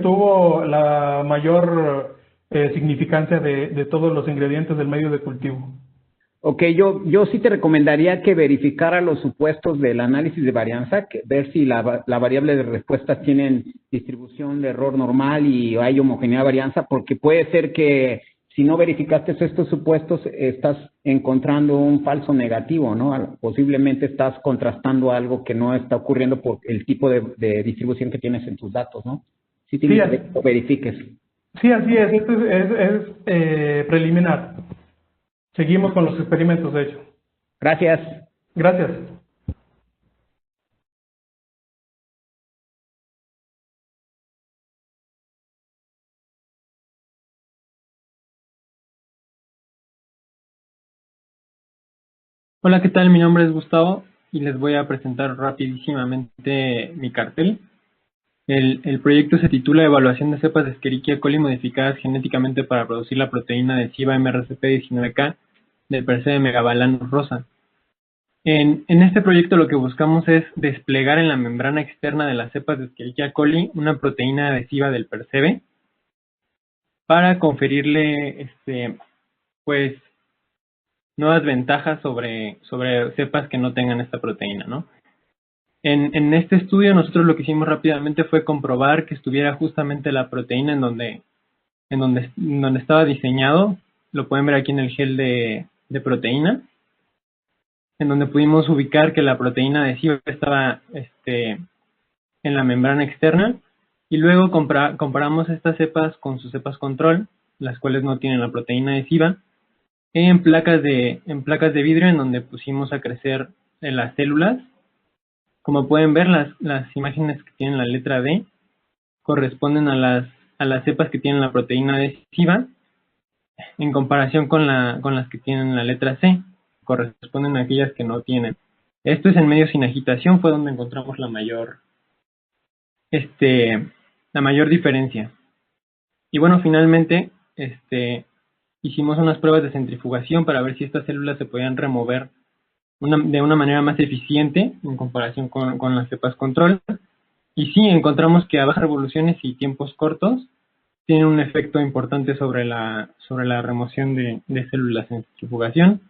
tuvo la mayor significancia de todos los ingredientes del medio de cultivo. Ok, yo sí te recomendaría que verificara los supuestos del análisis de varianza, ver si la variable de respuestas tienen distribución de error normal y hay homogeneidad de varianza, porque puede ser que si no verificaste estos supuestos estás encontrando un falso negativo, ¿no? Posiblemente estás contrastando algo que no está ocurriendo por el tipo de distribución que tienes en tus datos, ¿no? Sí, tienes que lo verifiques. Sí, así es. Esto es preliminar. Seguimos con los experimentos, de hecho. Gracias. Gracias. Hola, ¿qué tal? Mi nombre es Gustavo y les voy a presentar rapidísimamente mi cartel. El proyecto se titula Evaluación de cepas de Escherichia coli modificadas genéticamente para producir la proteína adhesiva MRCP19K del Persebe megabalanus rosa. En este proyecto lo que buscamos es desplegar en la membrana externa de las cepas de Escherichia coli una proteína adhesiva del Persebe para conferirle pues nuevas ventajas sobre cepas que no tengan esta proteína, ¿no? En este estudio nosotros lo que hicimos rápidamente fue comprobar que estuviera justamente la proteína en donde estaba diseñado. Lo pueden ver aquí en el gel de proteína, en donde pudimos ubicar que la proteína adhesiva estaba en la membrana externa, y luego comparamos estas cepas con sus cepas control, las cuales no tienen la proteína adhesiva, en placas de vidrio en donde pusimos a crecer las células. Como pueden ver, las imágenes que tienen la letra D corresponden a las cepas que tienen la proteína adhesiva, en comparación con las que tienen la letra C, corresponden a aquellas que no tienen. Esto es en medio sin agitación, fue donde encontramos la mayor diferencia. Y bueno, finalmente hicimos unas pruebas de centrifugación para ver si estas células se podían remover de una manera más eficiente en comparación con las cepas control. Y sí, encontramos que a bajas revoluciones y tiempos cortos tienen un efecto importante sobre la remoción de células en centrifugación.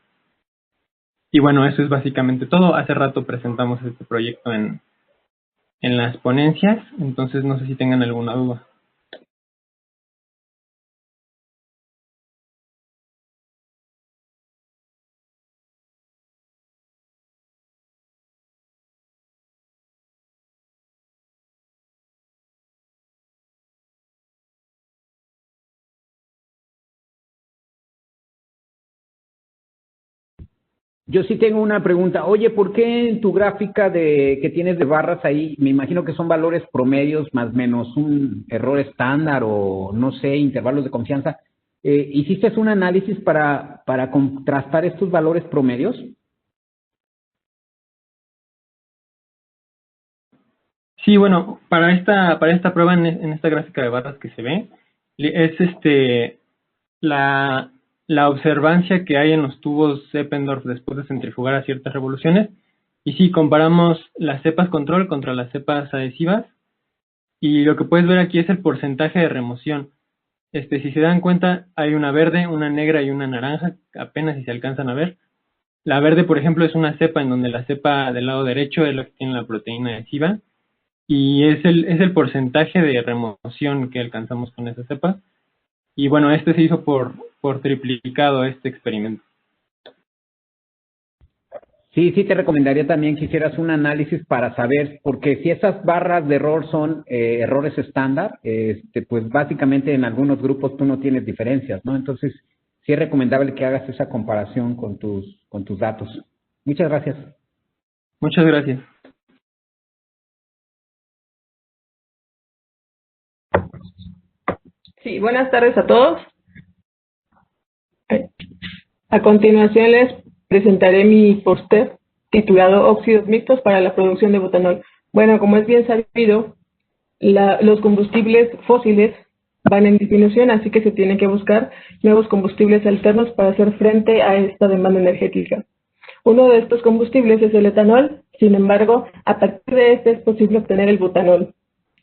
Y bueno, eso es básicamente todo. Hace rato presentamos este proyecto en las ponencias, entonces no sé si tengan alguna duda. Yo sí tengo una pregunta. Oye, ¿por qué en tu gráfica que tienes de barras ahí, me imagino que son valores promedios más menos un error estándar o no sé, intervalos de confianza? ¿Hiciste un análisis para contrastar estos valores promedios? Sí, bueno, para esta prueba en esta gráfica de barras que se ve, es la observancia que hay en los tubos Eppendorf después de centrifugar a ciertas revoluciones. Y sí, comparamos las cepas control contra las cepas adhesivas, y lo que puedes ver aquí es el porcentaje de remoción. Si se dan cuenta, hay una verde, una negra y una naranja, apenas si se alcanzan a ver. La verde, por ejemplo, es una cepa en donde la cepa del lado derecho es la que tiene la proteína adhesiva, y es el porcentaje de remoción que alcanzamos con esa cepa. Y bueno, se hizo por triplicado este experimento. Sí, te recomendaría también que hicieras un análisis para saber, porque si esas barras de error son errores estándar, pues básicamente en algunos grupos tú no tienes diferencias, ¿no? Entonces, sí es recomendable que hagas esa comparación con tus datos. Muchas gracias. Muchas gracias. Sí, buenas tardes a todos. A continuación les presentaré mi póster titulado Óxidos mixtos para la producción de butanol. Bueno, como es bien sabido, los combustibles fósiles van en disminución, así que se tienen que buscar nuevos combustibles alternos para hacer frente a esta demanda energética. Uno de estos combustibles es el etanol. Sin embargo, a partir de este es posible obtener el butanol.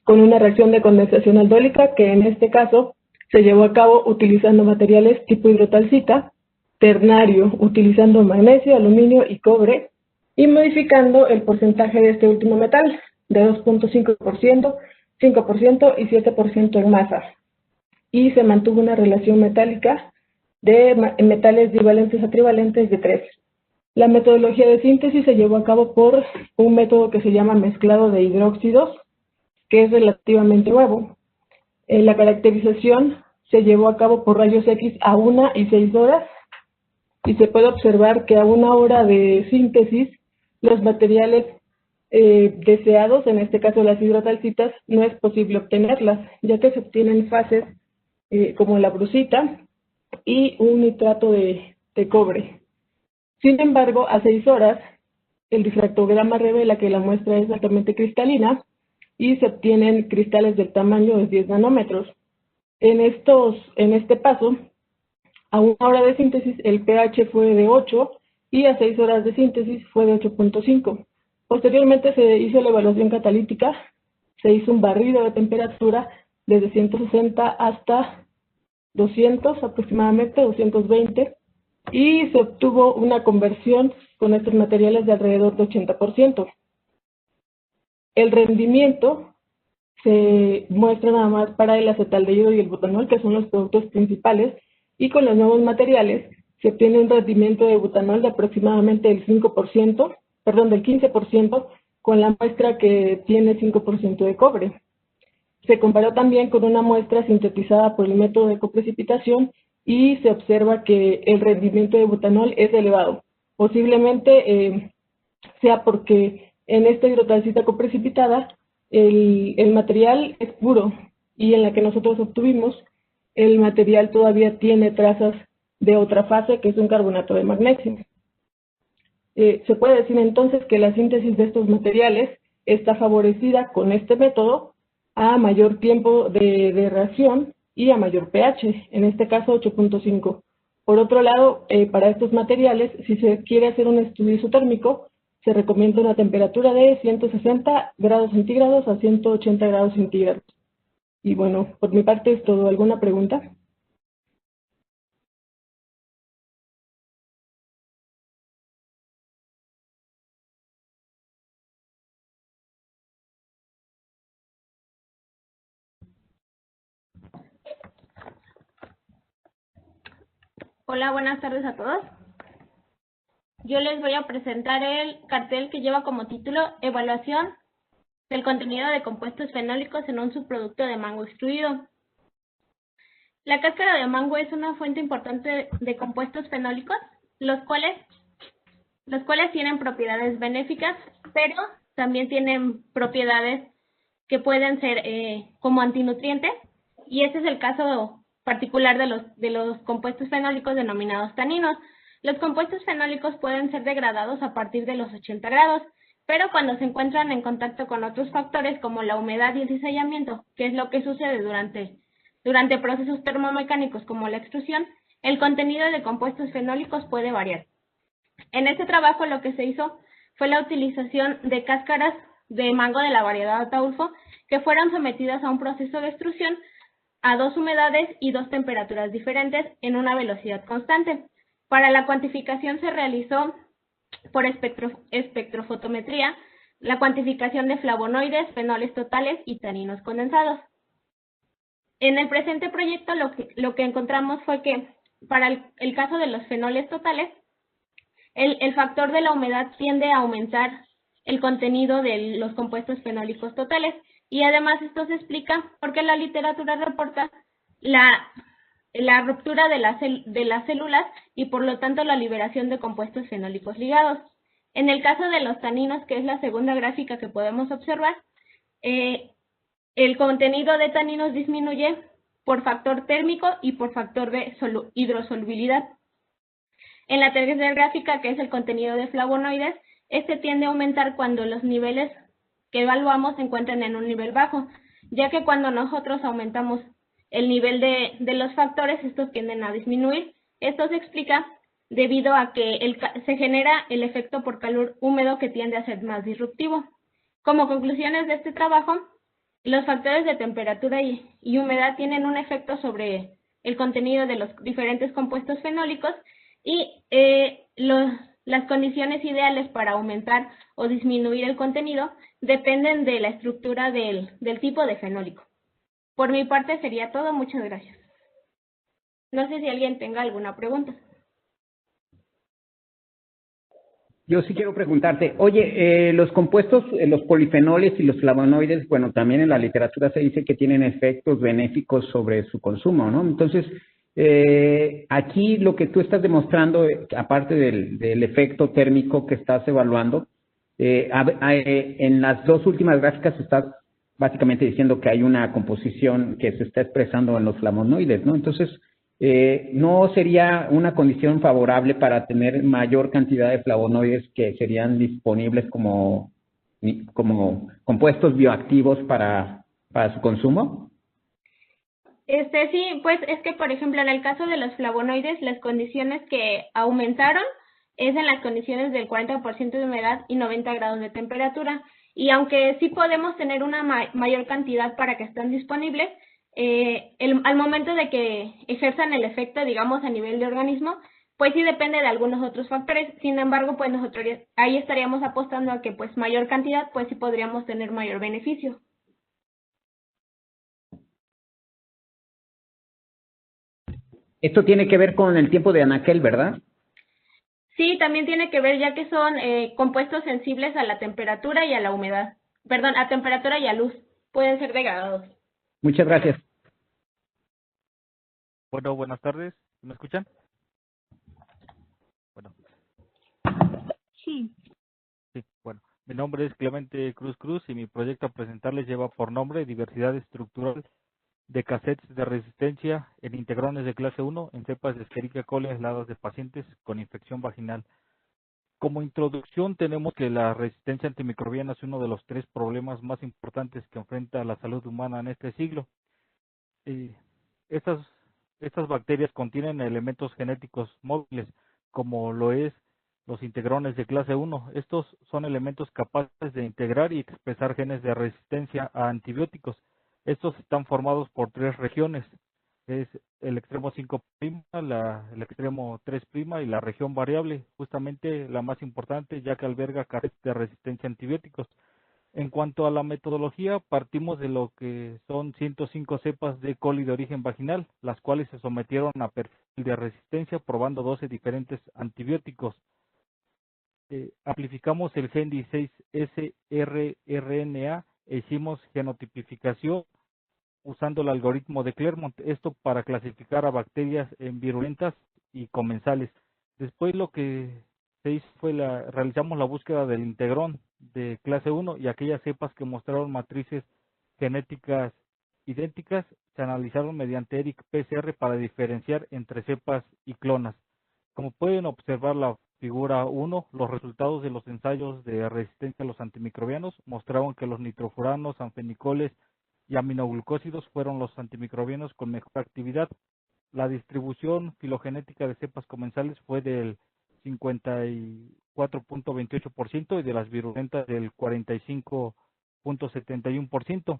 con una reacción de condensación aldólica que en este caso se llevó a cabo utilizando materiales tipo hidrotalcita, ternario utilizando magnesio, aluminio y cobre, y modificando el porcentaje de este último metal de 2.5%, 5% y 7% en masa. Y se mantuvo una relación metálica de metales divalentes a trivalentes de 3. La metodología de síntesis se llevó a cabo por un método que se llama mezclado de hidróxidos, que es relativamente nuevo. La caracterización se llevó a cabo por rayos X a 1 y 6 horas, y se puede observar que a 1 hora de síntesis los materiales deseados, en este caso las hidrotalcitas, no es posible obtenerlas, ya que se obtienen fases como la brucita y un nitrato de cobre. Sin embargo, a 6 horas, el difractograma revela que la muestra es altamente cristalina y se obtienen cristales del tamaño de 10 nanómetros. En este paso, a 1 hora de síntesis, el pH fue de 8 y a 6 horas de síntesis fue de 8.5. Posteriormente se hizo la evaluación catalítica, se hizo un barrido de temperatura desde 160 hasta 200 aproximadamente, 220, y se obtuvo una conversión con estos materiales de alrededor de 80%. El rendimiento se muestra nada más para el acetaldehído y el butanol, que son los productos principales, y con los nuevos materiales se obtiene un rendimiento de butanol de aproximadamente del 15%, con la muestra que tiene 5% de cobre. Se comparó también con una muestra sintetizada por el método de coprecipitación y se observa que el rendimiento de butanol es elevado. Posiblemente sea porque en esta hidrotalcita coprecipitada el material es puro, y en la que nosotros obtuvimos el material todavía tiene trazas de otra fase, que es un carbonato de magnesio. Se puede decir entonces que la síntesis de estos materiales está favorecida con este método a mayor tiempo de reacción y a mayor pH, en este caso 8.5. Por otro lado, para estos materiales, si se quiere hacer un estudio isotérmico, se recomienda una temperatura de 160 grados centígrados a 180 grados centígrados. Y bueno, por mi parte es todo. ¿Alguna pregunta? Hola, buenas tardes a todos. Yo les voy a presentar el cartel que lleva como título Evaluación del contenido de compuestos fenólicos en un subproducto de mango extruido. La cáscara de mango es una fuente importante de compuestos fenólicos, los cuales tienen propiedades benéficas, pero también tienen propiedades que pueden ser como antinutrientes, y ese es el caso particular de los compuestos fenólicos denominados taninos. Los compuestos fenólicos pueden ser degradados a partir de los 80 grados, pero cuando se encuentran en contacto con otros factores como la humedad y el cizallamiento, que es lo que sucede durante procesos termomecánicos como la extrusión, el contenido de compuestos fenólicos puede variar. En este trabajo lo que se hizo fue la utilización de cáscaras de mango de la variedad Ataulfo que fueron sometidas a un proceso de extrusión a 2 humedades y 2 temperaturas diferentes en una velocidad constante. Para la cuantificación se realizó por espectrofotometría la cuantificación de flavonoides, fenoles totales y taninos condensados. En el presente proyecto lo que encontramos fue que para el caso de los fenoles totales, el factor de la humedad tiende a aumentar el contenido de los compuestos fenólicos totales, y además esto se explica porque la literatura reporta la ruptura de las células y por lo tanto la liberación de compuestos fenólicos ligados. En el caso de los taninos, que es la segunda gráfica que podemos observar, el contenido de taninos disminuye por factor térmico y por factor de hidrosolubilidad. En la tercera gráfica, que es el contenido de flavonoides, este tiende a aumentar cuando los niveles que evaluamos se encuentran en un nivel bajo, ya que cuando nosotros aumentamos el nivel de los factores, estos tienden a disminuir. Esto se explica debido a que se genera el efecto por calor húmedo que tiende a ser más disruptivo. Como conclusiones de este trabajo, los factores de temperatura y humedad tienen un efecto sobre el contenido de los diferentes compuestos fenólicos y las condiciones ideales para aumentar o disminuir el contenido dependen de la estructura del tipo de fenólico. Por mi parte sería todo. Muchas gracias. No sé si alguien tenga alguna pregunta. Yo sí quiero preguntarte, oye, los compuestos, los polifenoles y los flavonoides, bueno, también en la literatura se dice que tienen efectos benéficos sobre su consumo, ¿no? Entonces, aquí lo que tú estás demostrando, aparte del efecto térmico que estás evaluando, en las dos últimas gráficas estás básicamente diciendo que hay una composición que se está expresando en los flavonoides, ¿no? Entonces, ¿no sería una condición favorable para tener mayor cantidad de flavonoides que serían disponibles como compuestos bioactivos para su consumo? Sí, pues es que, por ejemplo, en el caso de los flavonoides, las condiciones que aumentaron es en las condiciones del 40% de humedad y 90 grados de temperatura. Y aunque sí podemos tener una mayor cantidad para que estén disponibles, al momento de que ejerzan el efecto, digamos, a nivel de organismo, pues sí depende de algunos otros factores. Sin embargo, pues nosotros ahí estaríamos apostando a que pues mayor cantidad, pues sí podríamos tener mayor beneficio. Esto tiene que ver con el tiempo de anaquel, ¿verdad? Sí, también tiene que ver, ya que son compuestos sensibles a la temperatura y a la humedad. Perdón, a temperatura y a luz. Pueden ser degradados. Muchas gracias. Bueno, buenas tardes. ¿Me escuchan? Bueno, Sí. sí, bueno. Mi nombre es Clemente Cruz Cruz y mi proyecto a presentarles lleva por nombre Diversidad Estructural de cassettes de resistencia en integrones de clase 1 en cepas de Escherichia coli aisladas de pacientes con infección vaginal. Como introducción tenemos que la resistencia antimicrobiana es uno de los 3 problemas más importantes que enfrenta la salud humana en este siglo. Eh, estas, estas bacterias contienen elementos genéticos móviles, como lo es los integrones de clase 1. Estos son elementos capaces de integrar y expresar genes de resistencia a antibióticos. Estos están formados por 3 regiones. Es el extremo 5', el extremo 3' y la región variable, justamente la más importante, ya que alberga carencias de resistencia a antibióticos. En cuanto a la metodología, partimos de lo que son 105 cepas de coli de origen vaginal, las cuales se sometieron a perfil de resistencia probando 12 diferentes antibióticos. Amplificamos el gen 16S-rRNA e hicimos genotipificación usando el algoritmo de Clermont, esto para clasificar a bacterias en virulentas y comensales. Después lo que se hizo fue realizamos la búsqueda del integrón de clase 1 y aquellas cepas que mostraron matrices genéticas idénticas se analizaron mediante ERIC PCR para diferenciar entre cepas y clonas. Como pueden observar la figura 1, los resultados de los ensayos de resistencia a los antimicrobianos mostraron que los nitrofuranos, anfenicoles y aminoglucósidos fueron los antimicrobianos con mejor actividad. La distribución filogenética de cepas comensales fue del 54.28% y de las virulentas del 45.71%.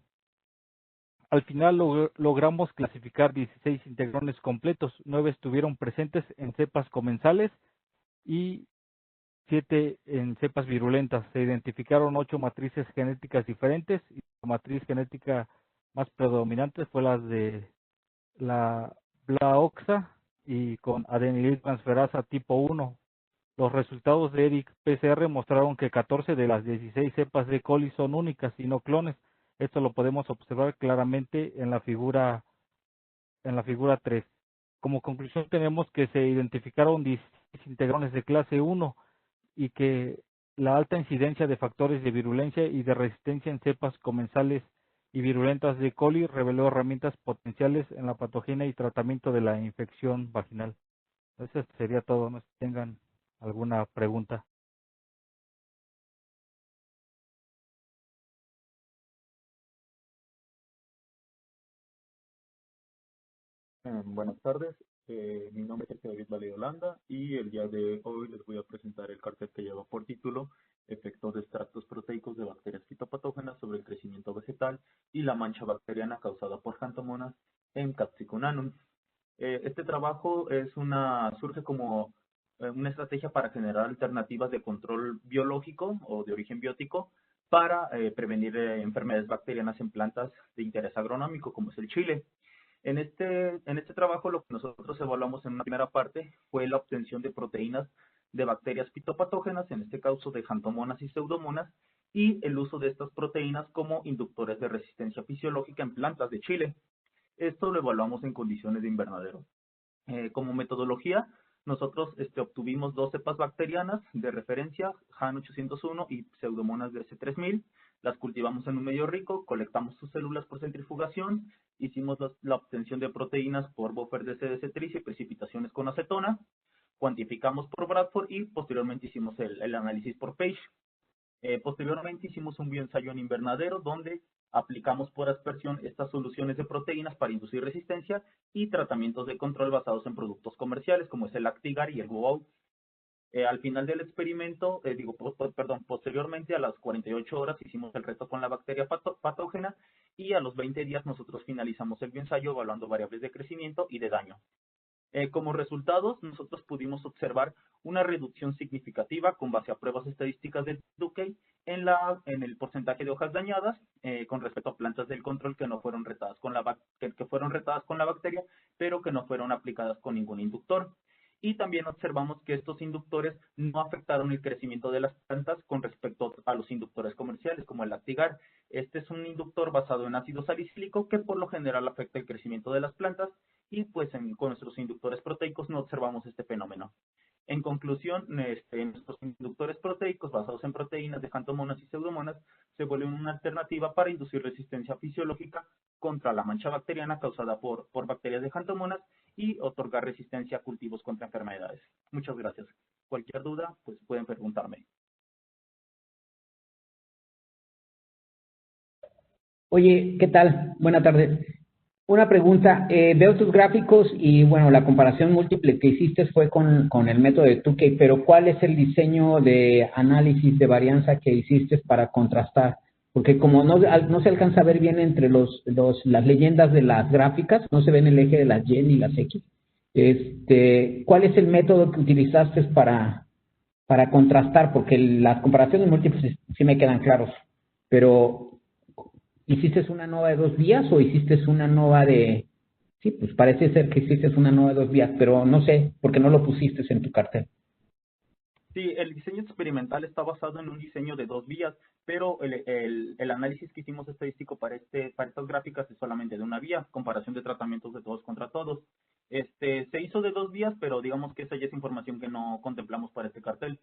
Al final logramos clasificar 16 integrones completos, 9 estuvieron presentes en cepas comensales y 7 en cepas virulentas. Se identificaron 8 matrices genéticas diferentes y la matriz genética más predominante fue la de la Blaoxa y con adeniltransferasa tipo 1. Los resultados de ERIC PCR mostraron que 14 de las 16 cepas de coli son únicas y no clones. Esto lo podemos observar claramente en la figura 3. Como conclusión tenemos que se identificaron 16 integrones de clase 1 y que la alta incidencia de factores de virulencia y de resistencia en cepas comensales y virulentas de coli reveló herramientas potenciales en la patogenia y tratamiento de la infección vaginal. Eso sería todo. No sé si tengan alguna pregunta. Buenas tardes, mi nombre es David Valle Holanda y el día de hoy les voy a presentar el cartel que lleva por título efectos de extractos proteicos de bacterias fitopatógenas sobre el crecimiento vegetal y la mancha bacteriana causada por Xanthomonas en Capsicum annuum. Este trabajo surge como una estrategia para generar alternativas de control biológico o de origen biótico para prevenir enfermedades bacterianas en plantas de interés agronómico, como es el chile. En este trabajo lo que nosotros evaluamos en una primera parte fue la obtención de proteínas de bacterias fitopatógenas, en este caso de Xanthomonas y Pseudomonas, y el uso de estas proteínas como inductores de resistencia fisiológica en plantas de chile. Esto lo evaluamos en condiciones de invernadero. Como metodología, nosotros obtuvimos 2 cepas bacterianas de referencia, HAN 801 y Pseudomonas DS 3000. Las cultivamos en un medio rico, colectamos sus células por centrifugación, hicimos la obtención de proteínas por buffer de CDC-Tris y precipitaciones con acetona, cuantificamos por Bradford y posteriormente hicimos el análisis por Page. Posteriormente hicimos un bioensayo en invernadero donde aplicamos por aspersión estas soluciones de proteínas para inducir resistencia y tratamientos de control basados en productos comerciales como es el Actigar y el GoOut. Al final del experimento, posteriormente a las 48 horas hicimos el reto con la bacteria patógena y a los 20 días nosotros finalizamos el bioensayo evaluando variables de crecimiento y de daño. Como resultados, nosotros pudimos observar una reducción significativa con base a pruebas estadísticas de Tukey en el porcentaje de hojas dañadas con respecto a plantas del control que no fueron retadas con la bacteria, pero que no fueron aplicadas con ningún inductor. Y también observamos que estos inductores no afectaron el crecimiento de las plantas con respecto a los inductores comerciales, como el Actigar. Este es un inductor basado en ácido salicílico que por lo general afecta el crecimiento de las plantas y pues con nuestros inductores proteicos no observamos este fenómeno. En conclusión, nuestros inductores proteicos basados en proteínas de Xanthomonas y Pseudomonas se vuelven una alternativa para inducir resistencia fisiológica contra la mancha bacteriana causada por bacterias de Xanthomonas y otorgar resistencia a cultivos contra enfermedades. Muchas gracias. Cualquier duda, pues pueden preguntarme. Oye, ¿qué tal? Buenas tardes. Una pregunta, veo tus gráficos y bueno, la comparación múltiple que hiciste fue con el método de Tukey, pero ¿cuál es el diseño de análisis de varianza que hiciste para contrastar? Porque como no se alcanza a ver bien entre las leyendas de las gráficas, no se ve en el eje de las Y ni las X. ¿Cuál es el método que utilizaste para contrastar? Porque las comparaciones múltiples sí me quedan claros, pero ¿hiciste una nova de 2 vías o hiciste una nova de...? Sí, pues parece ser que hiciste una nova de 2 vías, pero no sé, porque no lo pusiste en tu cartel. Sí, el diseño experimental está basado en un diseño de 2 vías, pero el análisis que hicimos estadístico para estas gráficas es solamente de una vía, comparación de tratamientos de todos contra todos. Se hizo de 2 vías, pero digamos que esa ya es información que no contemplamos para este cartel.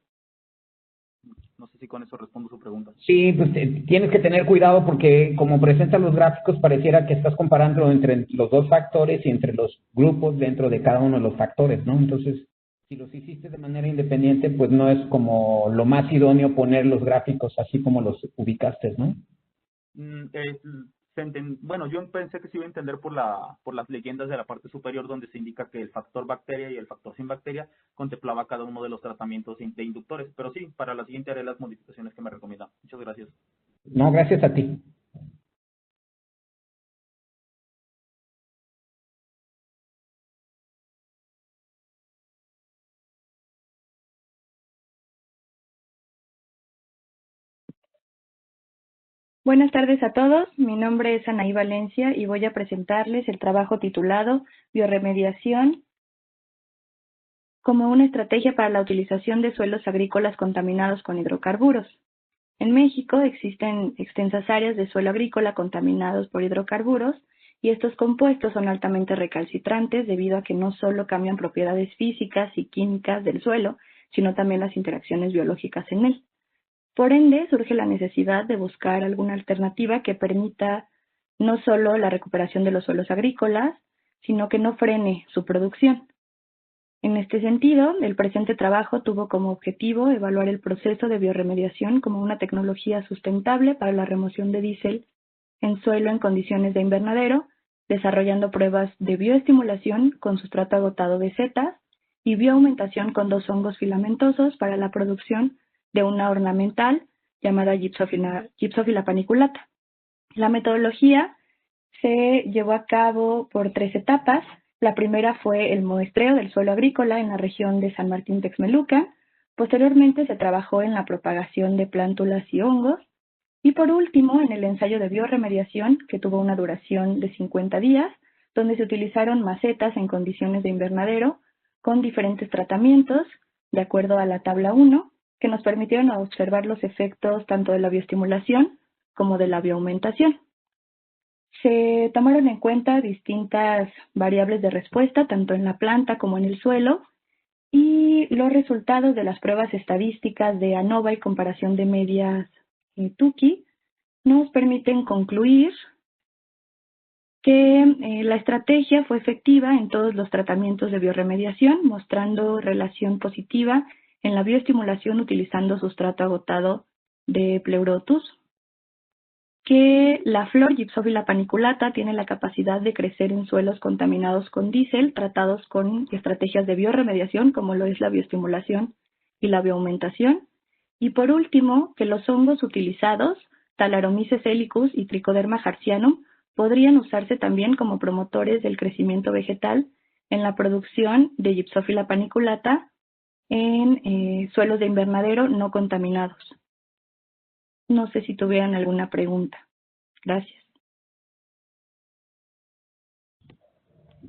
No sé si con eso respondo su pregunta. Sí, pues tienes que tener cuidado porque como presentan los gráficos pareciera que estás comparando entre los 2 factores y entre los grupos dentro de cada uno de los factores, ¿no? Entonces, si los hiciste de manera independiente, pues no es como lo más idóneo poner los gráficos así como los ubicaste, ¿no? Bueno, yo pensé que se iba a entender por las leyendas de la parte superior donde se indica que el factor bacteria y el factor sin bacteria contemplaba cada uno de los tratamientos de inductores. Pero sí, para la siguiente haré las modificaciones que me recomiendan. Muchas gracias. No, gracias a ti. Buenas tardes a todos, mi nombre es Anaí Valencia y voy a presentarles el trabajo titulado Biorremediación como una estrategia para la utilización de suelos agrícolas contaminados con hidrocarburos. En México existen extensas áreas de suelo agrícola contaminados por hidrocarburos y estos compuestos son altamente recalcitrantes debido a que no solo cambian propiedades físicas y químicas del suelo, sino también las interacciones biológicas en él. Por ende, surge la necesidad de buscar alguna alternativa que permita no solo la recuperación de los suelos agrícolas, sino que no frene su producción. En este sentido, el presente trabajo tuvo como objetivo evaluar el proceso de biorremediación como una tecnología sustentable para la remoción de diésel en suelo en condiciones de invernadero, desarrollando pruebas de bioestimulación con sustrato agotado de setas y bioaumentación con 2 hongos filamentosos para la producción de una ornamental llamada Gypsophila paniculata. La metodología se llevó a cabo por 3 etapas. La primera fue el muestreo del suelo agrícola en la región de San Martín Texmelucan. Posteriormente se trabajó en la propagación de plántulas y hongos. Y por último, en el ensayo de biorremediación, que tuvo una duración de 50 días, donde se utilizaron macetas en condiciones de invernadero con diferentes tratamientos, de acuerdo a la tabla 1, que nos permitieron observar los efectos tanto de la bioestimulación como de la bioaumentación. Se tomaron en cuenta distintas variables de respuesta, tanto en la planta como en el suelo, y los resultados de las pruebas estadísticas de ANOVA y comparación de medias Tukey nos permiten concluir que la estrategia fue efectiva en todos los tratamientos de biorremediación, mostrando relación positiva en la bioestimulación utilizando sustrato agotado de Pleurotus, que la flor Gypsophila paniculata tiene la capacidad de crecer en suelos contaminados con diésel, tratados con estrategias de biorremediación, como lo es la bioestimulación y la bioaumentación. Y por último, que los hongos utilizados, Thalaromyces helicus y Trichoderma harzianum, podrían usarse también como promotores del crecimiento vegetal en la producción de Gypsophila paniculata en suelos de invernadero no contaminados. No sé si tuvieran alguna pregunta. Gracias.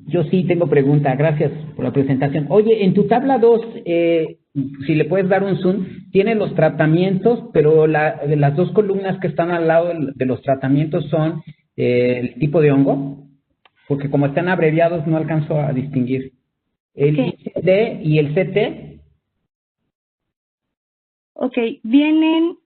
Yo sí tengo pregunta, gracias por la presentación. Oye, en tu tabla 2, si le puedes dar un zoom, tiene los tratamientos, pero las 2 columnas que están al lado de los tratamientos son el tipo de hongo, porque como están abreviados no alcanzo a distinguir. El ICD y el CT. Ok, vienen...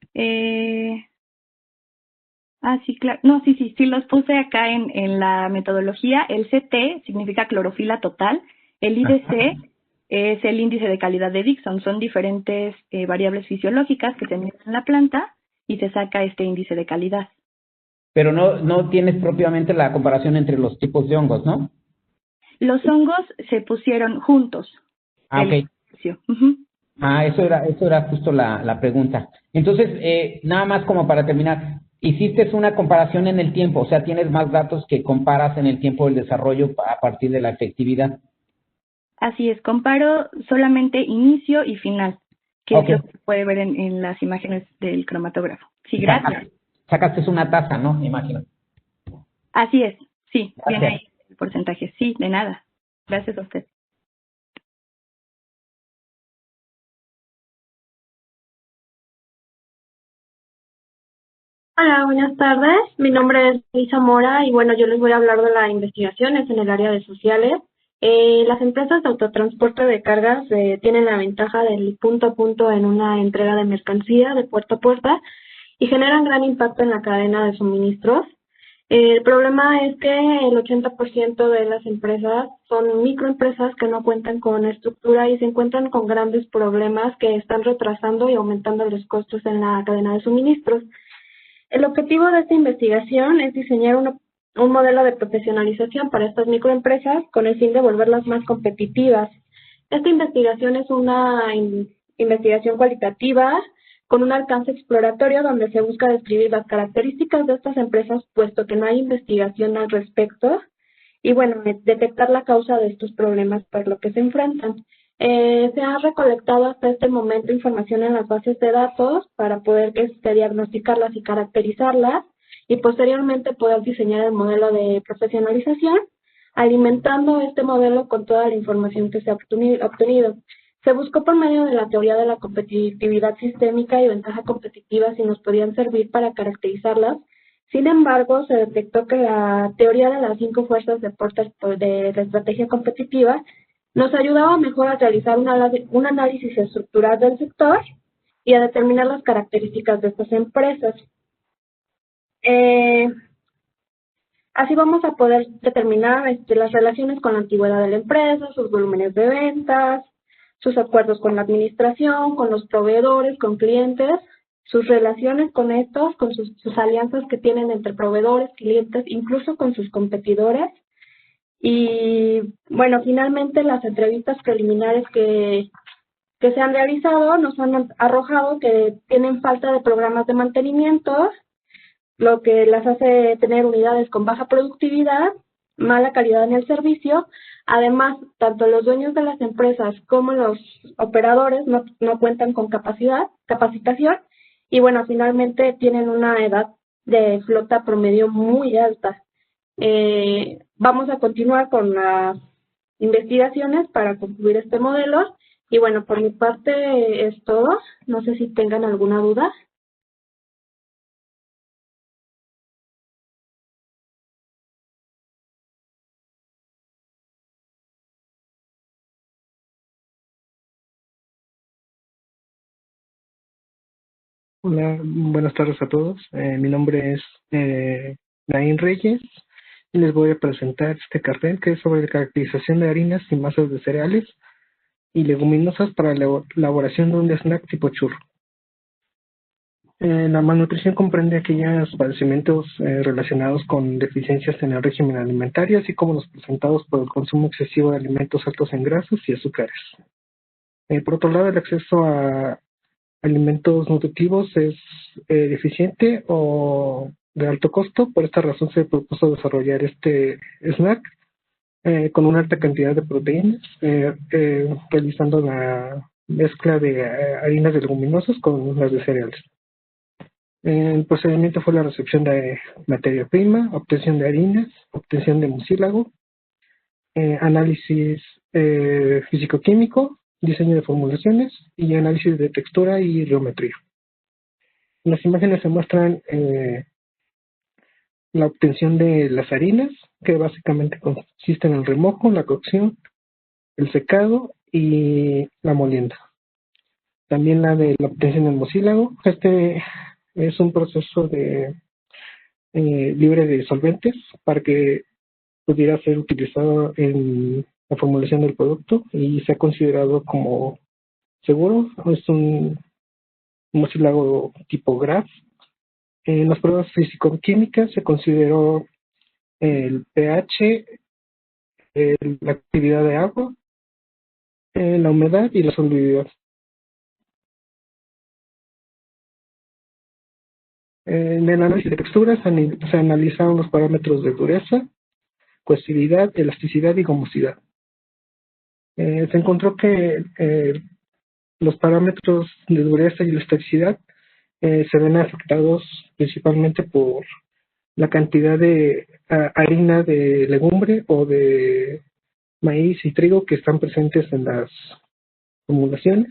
sí, claro. No, sí los puse acá en la metodología. El CT significa clorofila total. El IDC es el índice de calidad de Dixon. Son diferentes variables fisiológicas que se miden en la planta y se saca este índice de calidad. Pero no tienes propiamente la comparación entre los tipos de hongos, ¿no? Los hongos se pusieron juntos. Ok. Uh-huh. Eso era justo la pregunta. Entonces, nada más como para terminar, hiciste una comparación en el tiempo, o sea, tienes más datos que comparas en el tiempo del desarrollo a partir de la efectividad. Así es, comparo solamente inicio y final, que es lo que se puede ver en las imágenes del cromatógrafo. Sí, gracias. Sacaste una tasa, ¿no? Me imagino. Así es, sí, Gracias. viene ahí el porcentaje. Sí, de nada. Gracias a usted. Hola, buenas tardes. Mi nombre es Lisa Mora y bueno, yo les voy a hablar de las investigaciones en el área de sociales. Las empresas de autotransporte de cargas tienen la ventaja del punto a punto en una entrega de mercancía de puerta a puerta y generan gran impacto en la cadena de suministros. El problema es que el 80% de las empresas son microempresas que no cuentan con estructura y se encuentran con grandes problemas que están retrasando y aumentando los costos en la cadena de suministros. El objetivo de esta investigación es diseñar un modelo de profesionalización para estas microempresas con el fin de volverlas más competitivas. Esta investigación es una investigación cualitativa con un alcance exploratorio donde se busca describir las características de estas empresas, puesto que no hay investigación al respecto, y bueno, detectar la causa de estos problemas por lo que se enfrentan. Se ha recolectado hasta este momento información en las bases de datos para poder diagnosticarlas y caracterizarlas y posteriormente poder diseñar el modelo de profesionalización, alimentando este modelo con toda la información que se ha obtenido. Se buscó por medio de la teoría de la competitividad sistémica y ventaja competitiva si nos podían servir para caracterizarlas. Sin embargo, se detectó que la teoría de las 5 fuerzas de la estrategia competitiva nos ayudaba mejor a realizar un análisis estructural del sector y a determinar las características de estas empresas. Así vamos a poder determinar las relaciones con la antigüedad de la empresa, sus volúmenes de ventas, sus acuerdos con la administración, con los proveedores, con clientes, sus relaciones con estos, con sus alianzas que tienen entre proveedores, clientes, incluso con sus competidores. Y bueno, finalmente las entrevistas preliminares que que se han realizado nos han arrojado que tienen falta de programas de mantenimiento, lo que las hace tener unidades con baja productividad, mala calidad en el servicio. Además, tanto los dueños de las empresas como los operadores no cuentan con capacitación y bueno, finalmente tienen una edad de flota promedio muy alta. Vamos a continuar con las investigaciones para concluir este modelo y bueno, por mi parte es todo. No sé si tengan alguna duda. Hola, buenas tardes a todos. Mi nombre es Naín Reyes y les voy a presentar este cartel que es sobre la caracterización de harinas y masas de cereales y leguminosas para la elaboración de un snack tipo churro. La malnutrición comprende aquellos padecimientos relacionados con deficiencias en el régimen alimentario, así como los presentados por el consumo excesivo de alimentos altos en grasas y azúcares. Por otro lado, el acceso a alimentos nutritivos es deficiente o de alto costo. Por esta razón se propuso desarrollar este snack con una alta cantidad de proteínas, realizando la mezcla de harinas de leguminosas con las de cereales. El procedimiento fue la recepción de materia prima, obtención de harinas, obtención de mucílago, análisis físico-químico, diseño de formulaciones y análisis de textura y geometría. En las imágenes se muestran la obtención de las harinas, que básicamente consiste en el remojo, la cocción, el secado y la molienda. También la de la obtención del mucílago. Este es un proceso libre de solventes para que pudiera ser utilizado en la formulación del producto y se ha considerado como seguro. Es un mucílago tipo GRAS. En las pruebas físico-químicas se consideró el pH, la actividad de agua, la humedad y la solubilidad. En el análisis de texturas se analizaron los parámetros de dureza, cohesividad, elasticidad y gomosidad. Se encontró que los parámetros de dureza y elasticidad se ven afectados principalmente por la cantidad de harina de legumbre o de maíz y trigo que están presentes en las formulaciones.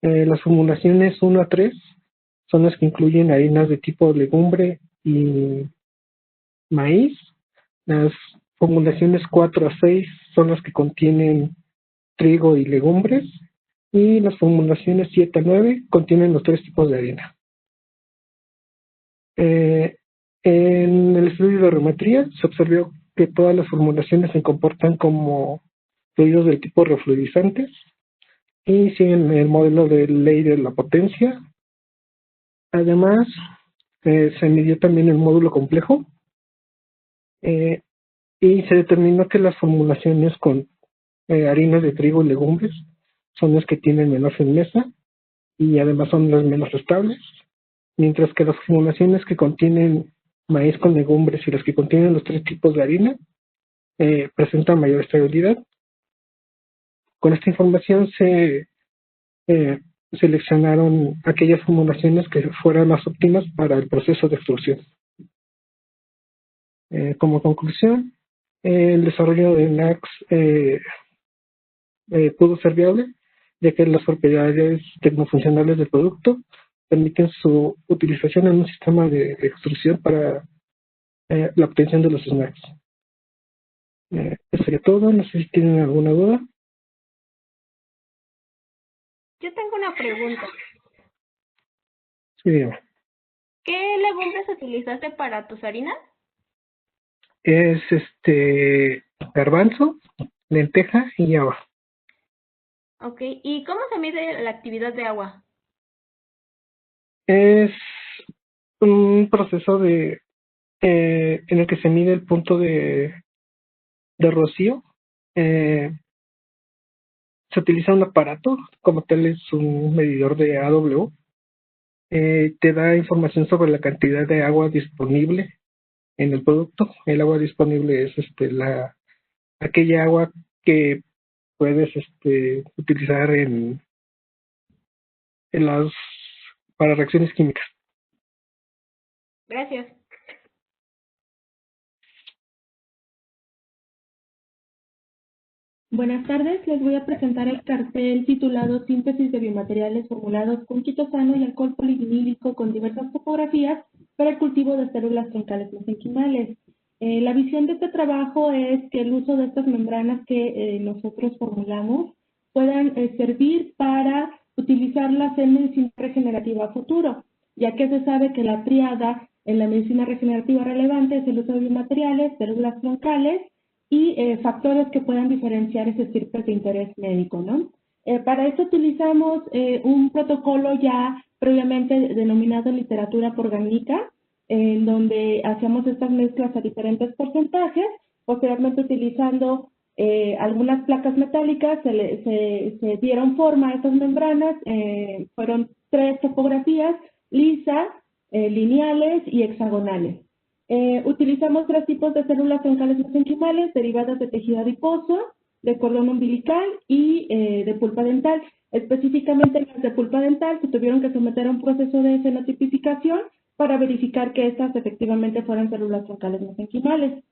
Las formulaciones 1 a 3 son las que incluyen harinas de tipo legumbre y maíz. Las formulaciones 4 a 6 son las que contienen trigo y legumbres. Y las formulaciones 7 a 9 contienen los 3 tipos de harina. En el estudio de geometría se observó que todas las formulaciones se comportan como fluidos del tipo refluidizantes y siguen el modelo de ley de la potencia. Además, se midió también el módulo complejo y se determinó que las formulaciones con harinas de trigo y legumbres son las que tienen menor firmeza y además son las menos estables, mientras que las formulaciones que contienen maíz con legumbres y las que contienen los 3 tipos de harina presentan mayor estabilidad. Con esta información se seleccionaron aquellas formulaciones que fueran más óptimas para el proceso de extrusión. Como conclusión, el desarrollo de NACS pudo ser viable, ya que las propiedades tecnofuncionales del producto permiten su utilización en un sistema de extrusión para la obtención de los snacks. Eso sería todo. No sé si tienen alguna duda. Yo tengo una pregunta. Sí, dígame. ¿Qué legumbres utilizaste para tus harinas? Es garbanzo, lenteja y haba. Ok, ¿y cómo se mide la actividad de agua? Es un proceso en el que se mide el punto de rocío. se utiliza un aparato, como tal es un medidor de AW, te da información sobre la cantidad de agua disponible en el producto. El agua disponible es aquella agua que puedes utilizar para reacciones químicas. Gracias. Buenas tardes, les voy a presentar el cartel titulado Síntesis de biomateriales formulados con quitosano y alcohol polivinílico con diversas topografías para el cultivo de células troncales mesenquimales. La visión de este trabajo es que el uso de estas membranas que nosotros formulamos puedan servir para utilizarlas en medicina regenerativa a futuro, ya que se sabe que la tríada en la medicina regenerativa relevante es el uso de biomateriales, células troncales y factores que puedan diferenciar esos estirpes de interés médico, ¿no? Para esto utilizamos un protocolo ya previamente denominado literatura orgánica, en donde hacemos estas mezclas a diferentes porcentajes, posteriormente utilizando algunas placas metálicas, se dieron forma a estas membranas, fueron 3 topografías, lisa, lineales y hexagonales. Utilizamos 3 tipos de células troncales mesenquimales derivadas de tejido adiposo, de cordón umbilical y de pulpa dental. Específicamente las de pulpa dental se tuvieron que someter a un proceso de fenotipificación para verificar que estas efectivamente fueran células troncales mesenquimales.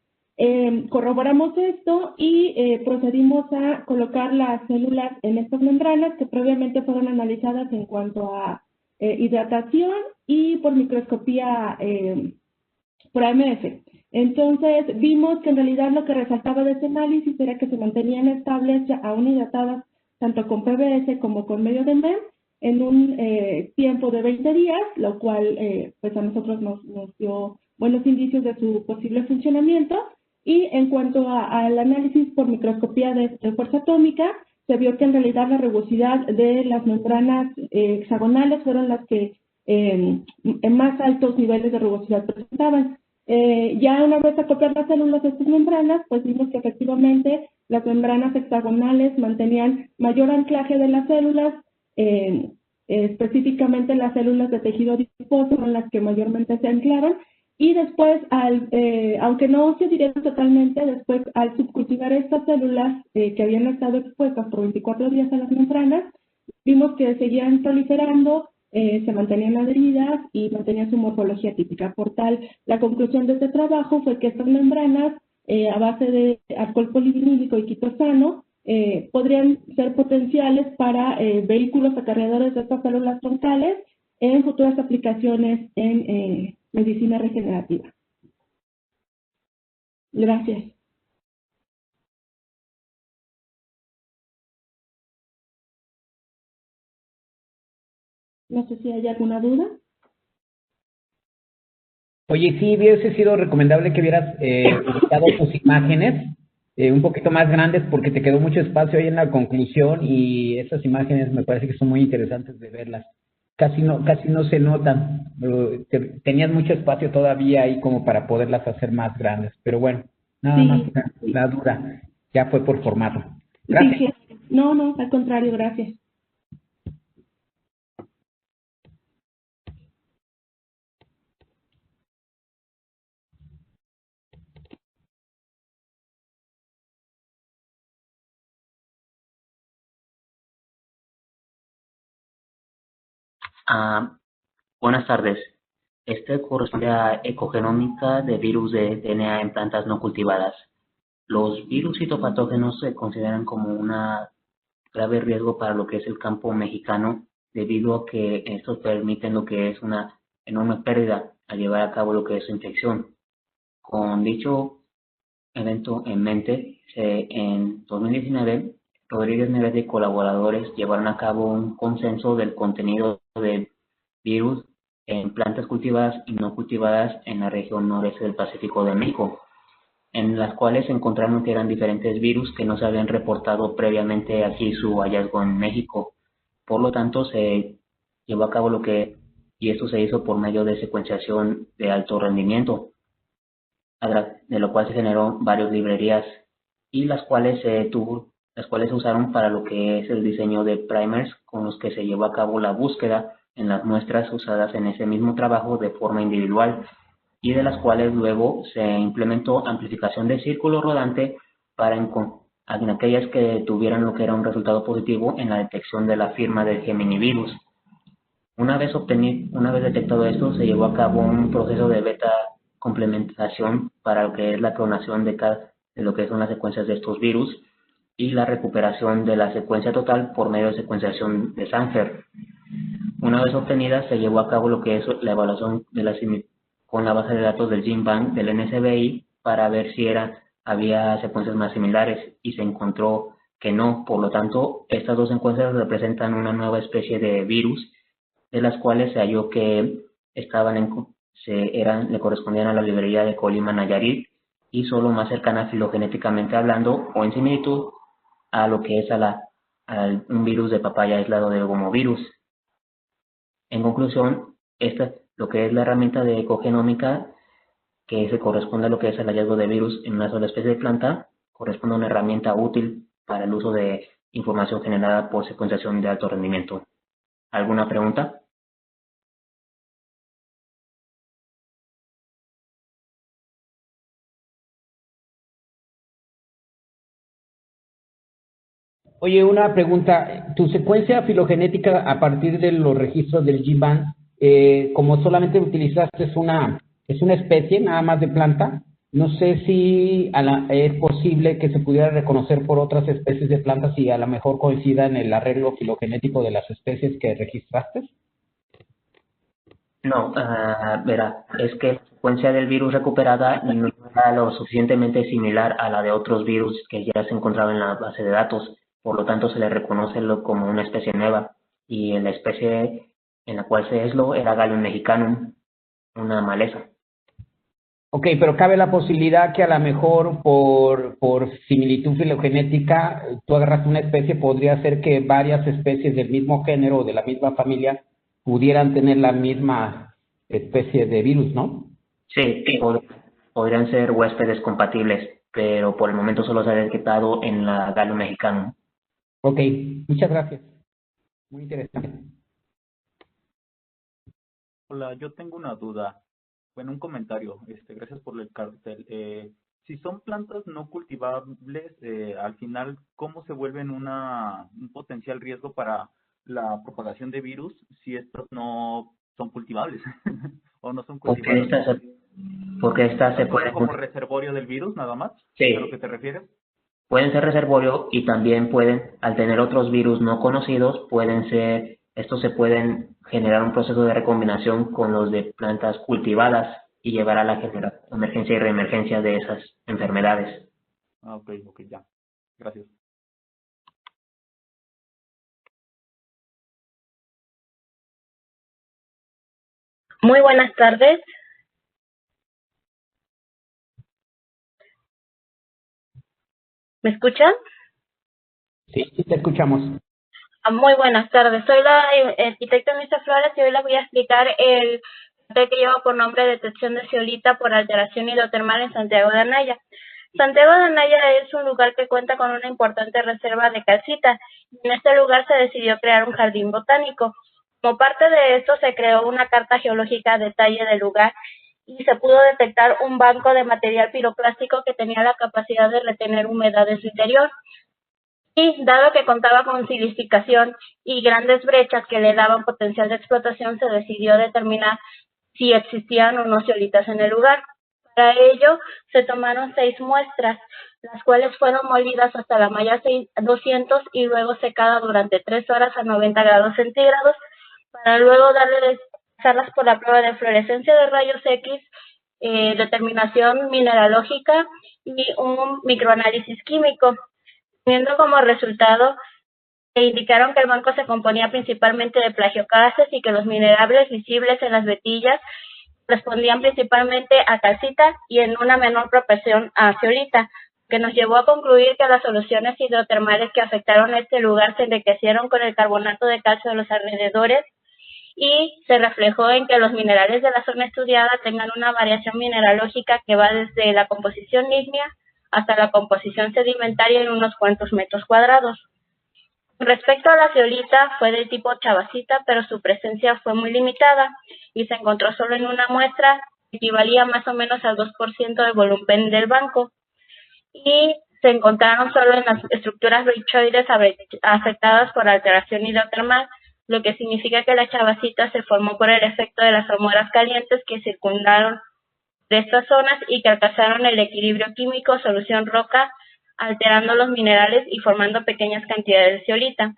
Corroboramos esto y procedimos a colocar las células en estas membranas que previamente fueron analizadas en cuanto a hidratación y por microscopía por AMF. Entonces, vimos que en realidad lo que resaltaba de este análisis era que se mantenían estables, ya aún hidratadas, tanto con PBS como con medio de MEM, en un tiempo de 20 días, lo cual pues a nosotros nos dio buenos indicios de su posible funcionamiento. Y en cuanto al análisis por microscopía de fuerza atómica, se vio que en realidad la rugosidad de las membranas hexagonales fueron las que en más altos niveles de rugosidad presentaban. Ya una vez acopiar las células de estas membranas, pues vimos que efectivamente las membranas hexagonales mantenían mayor anclaje de las células, específicamente las células de tejido adiposo son las que mayormente se anclaron, y después, aunque no se adhirieron totalmente, después al subcultivar estas células que habían estado expuestas por 24 días a las membranas, vimos que seguían proliferando, se mantenían adheridas y mantenían su morfología típica. Por tal, la conclusión de este trabajo fue que estas membranas, a base de alcohol polivinílico y quitosano, podrían ser potenciales para vehículos acarreadores de estas células troncales en futuras aplicaciones en medicina regenerativa. Gracias. No sé si hay alguna duda. Oye, sí, hubiese sido recomendable que hubieras editado tus imágenes un poquito más grandes porque te quedó mucho espacio ahí en la conclusión y esas imágenes me parece que son muy interesantes de verlas. Casi no se notan, pero tenías mucho espacio todavía ahí como para poderlas hacer más grandes. Pero bueno, nada más la duda, ya fue por formato. Gracias. Sí. No, al contrario, gracias. Buenas tardes. Este corresponde a ecogenómica de virus de DNA en plantas no cultivadas. Los virus citopatógenos se consideran como un grave riesgo para lo que es el campo mexicano, debido a que estos permiten lo que es una enorme pérdida al llevar a cabo lo que es su infección. Con dicho evento en mente, en 2019, Rodríguez Negrete y colaboradores llevaron a cabo un consenso del contenido de virus en plantas cultivadas y no cultivadas en la región noreste del Pacífico de México, en las cuales encontraron que eran diferentes virus que no se habían reportado previamente aquí su hallazgo en México. Por lo tanto, se llevó a cabo y esto se hizo por medio de secuenciación de alto rendimiento, de lo cual se generó varias librerías y las cuales se tuvo las cuales se usaron para lo que es el diseño de primers con los que se llevó a cabo la búsqueda en las muestras usadas en ese mismo trabajo de forma individual, y de las cuales luego se implementó amplificación de círculo rodante para en aquellas que tuvieran lo que era un resultado positivo en la detección de la firma del geminivirus. Una vez detectado esto, se llevó a cabo un proceso de beta complementación para lo que es la clonación de lo que son las secuencias de estos virus y la recuperación de la secuencia total por medio de secuenciación de Sanger. Una vez obtenida, se llevó a cabo lo que es la evaluación de con la base de datos del GenBank del NSBI para ver si había secuencias más similares, y se encontró que no. Por lo tanto, estas dos secuencias representan una nueva especie de virus, de las cuales se halló que le correspondían a la librería de Colima Nayarit y solo más cercana filogenéticamente hablando o en similitud a lo que es un virus de papaya aislado del gomovirus. En conclusión, lo que es la herramienta de ecogenómica, que se corresponde a lo que es el hallazgo de virus en una sola especie de planta, corresponde a una herramienta útil para el uso de información generada por secuenciación de alto rendimiento. ¿Alguna pregunta? Oye, una pregunta. Tu secuencia filogenética a partir de los registros del GenBank, como solamente utilizaste es una especie nada más de planta, no sé si es posible que se pudiera reconocer por otras especies de plantas y a lo mejor coincida en el arreglo filogenético de las especies que registraste. No, verá, es que la secuencia del virus recuperada no era lo suficientemente similar a la de otros virus que ya se encontraban en la base de datos. Por lo tanto, se le reconoce como una especie nueva, y la especie en la cual se aisló era Galium mexicanum, una maleza. Ok, pero cabe la posibilidad que a lo mejor por similitud filogenética, tú agarras una especie, podría ser que varias especies del mismo género o de la misma familia pudieran tener la misma especie de virus, ¿no? Sí, podrían ser huéspedes compatibles, pero por el momento solo se ha detectado en la Galium mexicanum. Ok, muchas gracias. Muy interesante. Hola, yo tengo una duda. Bueno, un comentario. Gracias por el cartel. Si son plantas no cultivables, al final, ¿cómo se vuelven un potencial riesgo para la propagación de virus si estas no son cultivables o no son cultivables? Porque estas se ¿Pueden pueden... como reservorio del virus nada más? Sí. ¿A lo que te refieres? Pueden ser reservorio, y también al tener otros virus no conocidos, estos se pueden generar un proceso de recombinación con los de plantas cultivadas y llevar a la emergencia y reemergencia de esas enfermedades. Ok, ya. Gracias. Muy buenas tardes. ¿Me escuchan? Sí, te escuchamos. Muy buenas tardes. Soy la arquitecta Misa Flores y hoy les voy a explicar el proyecto que lleva por nombre Detección de zeolita por alteración hidrotermal en Santiago de Anaya. Santiago de Anaya es un lugar que cuenta con una importante reserva de calcita, y en este lugar se decidió crear un jardín botánico. Como parte de esto se creó una carta geológica a detalle del lugar y se pudo detectar un banco de material piroclástico que tenía la capacidad de retener humedad en su interior. Y dado que contaba con silicificación y grandes brechas que le daban potencial de explotación, se decidió determinar si existían o no zeolitas en el lugar. Para ello, se tomaron 6 muestras, las cuales fueron molidas hasta la malla 200 y luego secada durante 3 horas a 90 grados centígrados, para luego pasarlas por la prueba de fluorescencia de rayos X, determinación mineralógica y un microanálisis químico. Teniendo como resultado, se indicaron que el banco se componía principalmente de plagiocases y que los minerables visibles en las vetillas respondían principalmente a calcita y en una menor proporción a zeolita, que nos llevó a concluir que las soluciones hidrotermales que afectaron este lugar se enriquecieron con el carbonato de calcio de los alrededores, y se reflejó en que los minerales de la zona estudiada tengan una variación mineralógica que va desde la composición ígnea hasta la composición sedimentaria en unos cuantos metros cuadrados. Respecto a la zeolita, fue de tipo chavasita, pero su presencia fue muy limitada y se encontró solo en una muestra que equivalía más o menos al 2% del volumen del banco. Y se encontraron solo en las estructuras brichoides afectadas por alteración hidrotermal, lo que significa que la chavasita se formó por el efecto de las almohadas calientes que circundaron de estas zonas y que alcanzaron el equilibrio químico solución roca, alterando los minerales y formando pequeñas cantidades de zeolita.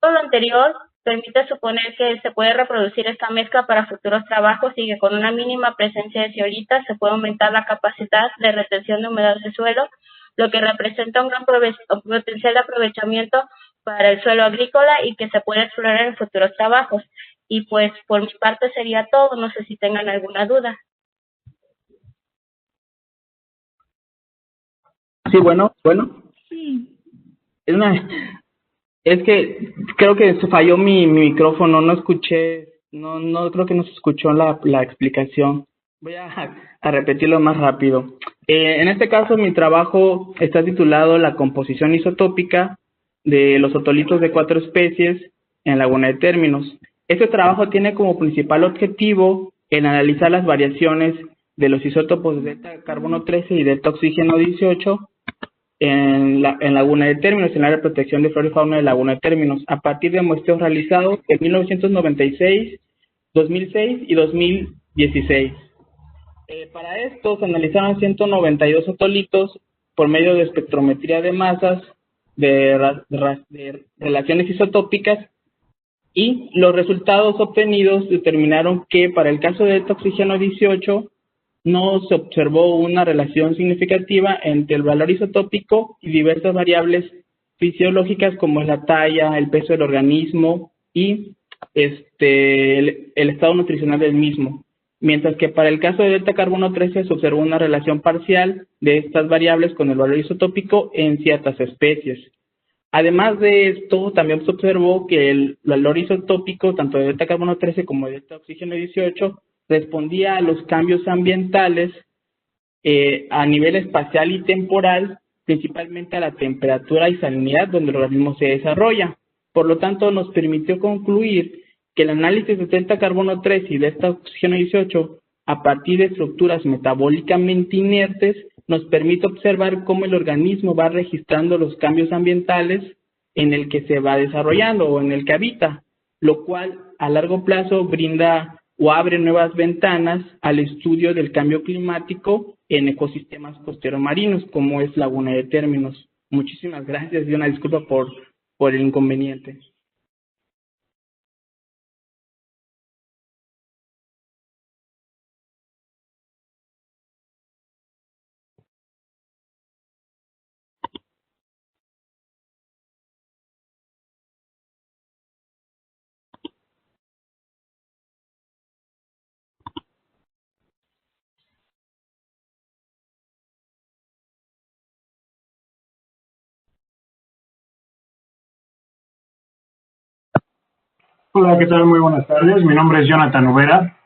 Todo lo anterior permite suponer que se puede reproducir esta mezcla para futuros trabajos y que con una mínima presencia de zeolita se puede aumentar la capacidad de retención de humedad del suelo, lo que representa un gran potencial de aprovechamiento para el suelo agrícola y que se puede explorar en futuros trabajos. Y pues por mi parte sería todo, no sé si tengan alguna duda. Sí, bueno. Sí. Es que creo que se falló mi micrófono, no escuché, no creo que no se escuchó la explicación. Voy a repetirlo más rápido. En este caso, mi trabajo está titulado La composición isotópica de los otolitos de 4 especies en Laguna de Términos. Este trabajo tiene como principal objetivo el analizar las variaciones de los isótopos de delta carbono 13 y delta oxígeno 18 en Laguna de Términos, en el área de protección de flora y fauna de Laguna de Términos, a partir de muestreos realizados en 1996, 2006 y 2016. Para esto se analizaron 192 otolitos por medio de espectrometría de masas, de relaciones isotópicas, y los resultados obtenidos determinaron que para el caso de delta oxígeno 18 no se observó una relación significativa entre el valor isotópico y diversas variables fisiológicas como es la talla, el peso del organismo y el estado nutricional del mismo. Mientras que para el caso de delta carbono 13 se observó una relación parcial de estas variables con el valor isotópico en ciertas especies. Además de esto, también se observó que el valor isotópico tanto de delta carbono 13 como de delta oxígeno 18 respondía a los cambios ambientales a nivel espacial y temporal, principalmente a la temperatura y salinidad donde el organismo se desarrolla. Por lo tanto, nos permitió concluir que el análisis de delta carbono 13 y delta oxígeno 18 a partir de estructuras metabólicamente inertes nos permite observar cómo el organismo va registrando los cambios ambientales en el que se va desarrollando o en el que habita, lo cual a largo plazo brinda o abre nuevas ventanas al estudio del cambio climático en ecosistemas costeros marinos, como es Laguna de Términos. Muchísimas gracias y una disculpa por el inconveniente. Hola, ¿qué tal? Muy buenas tardes. Mi nombre es Jonathan Ubera.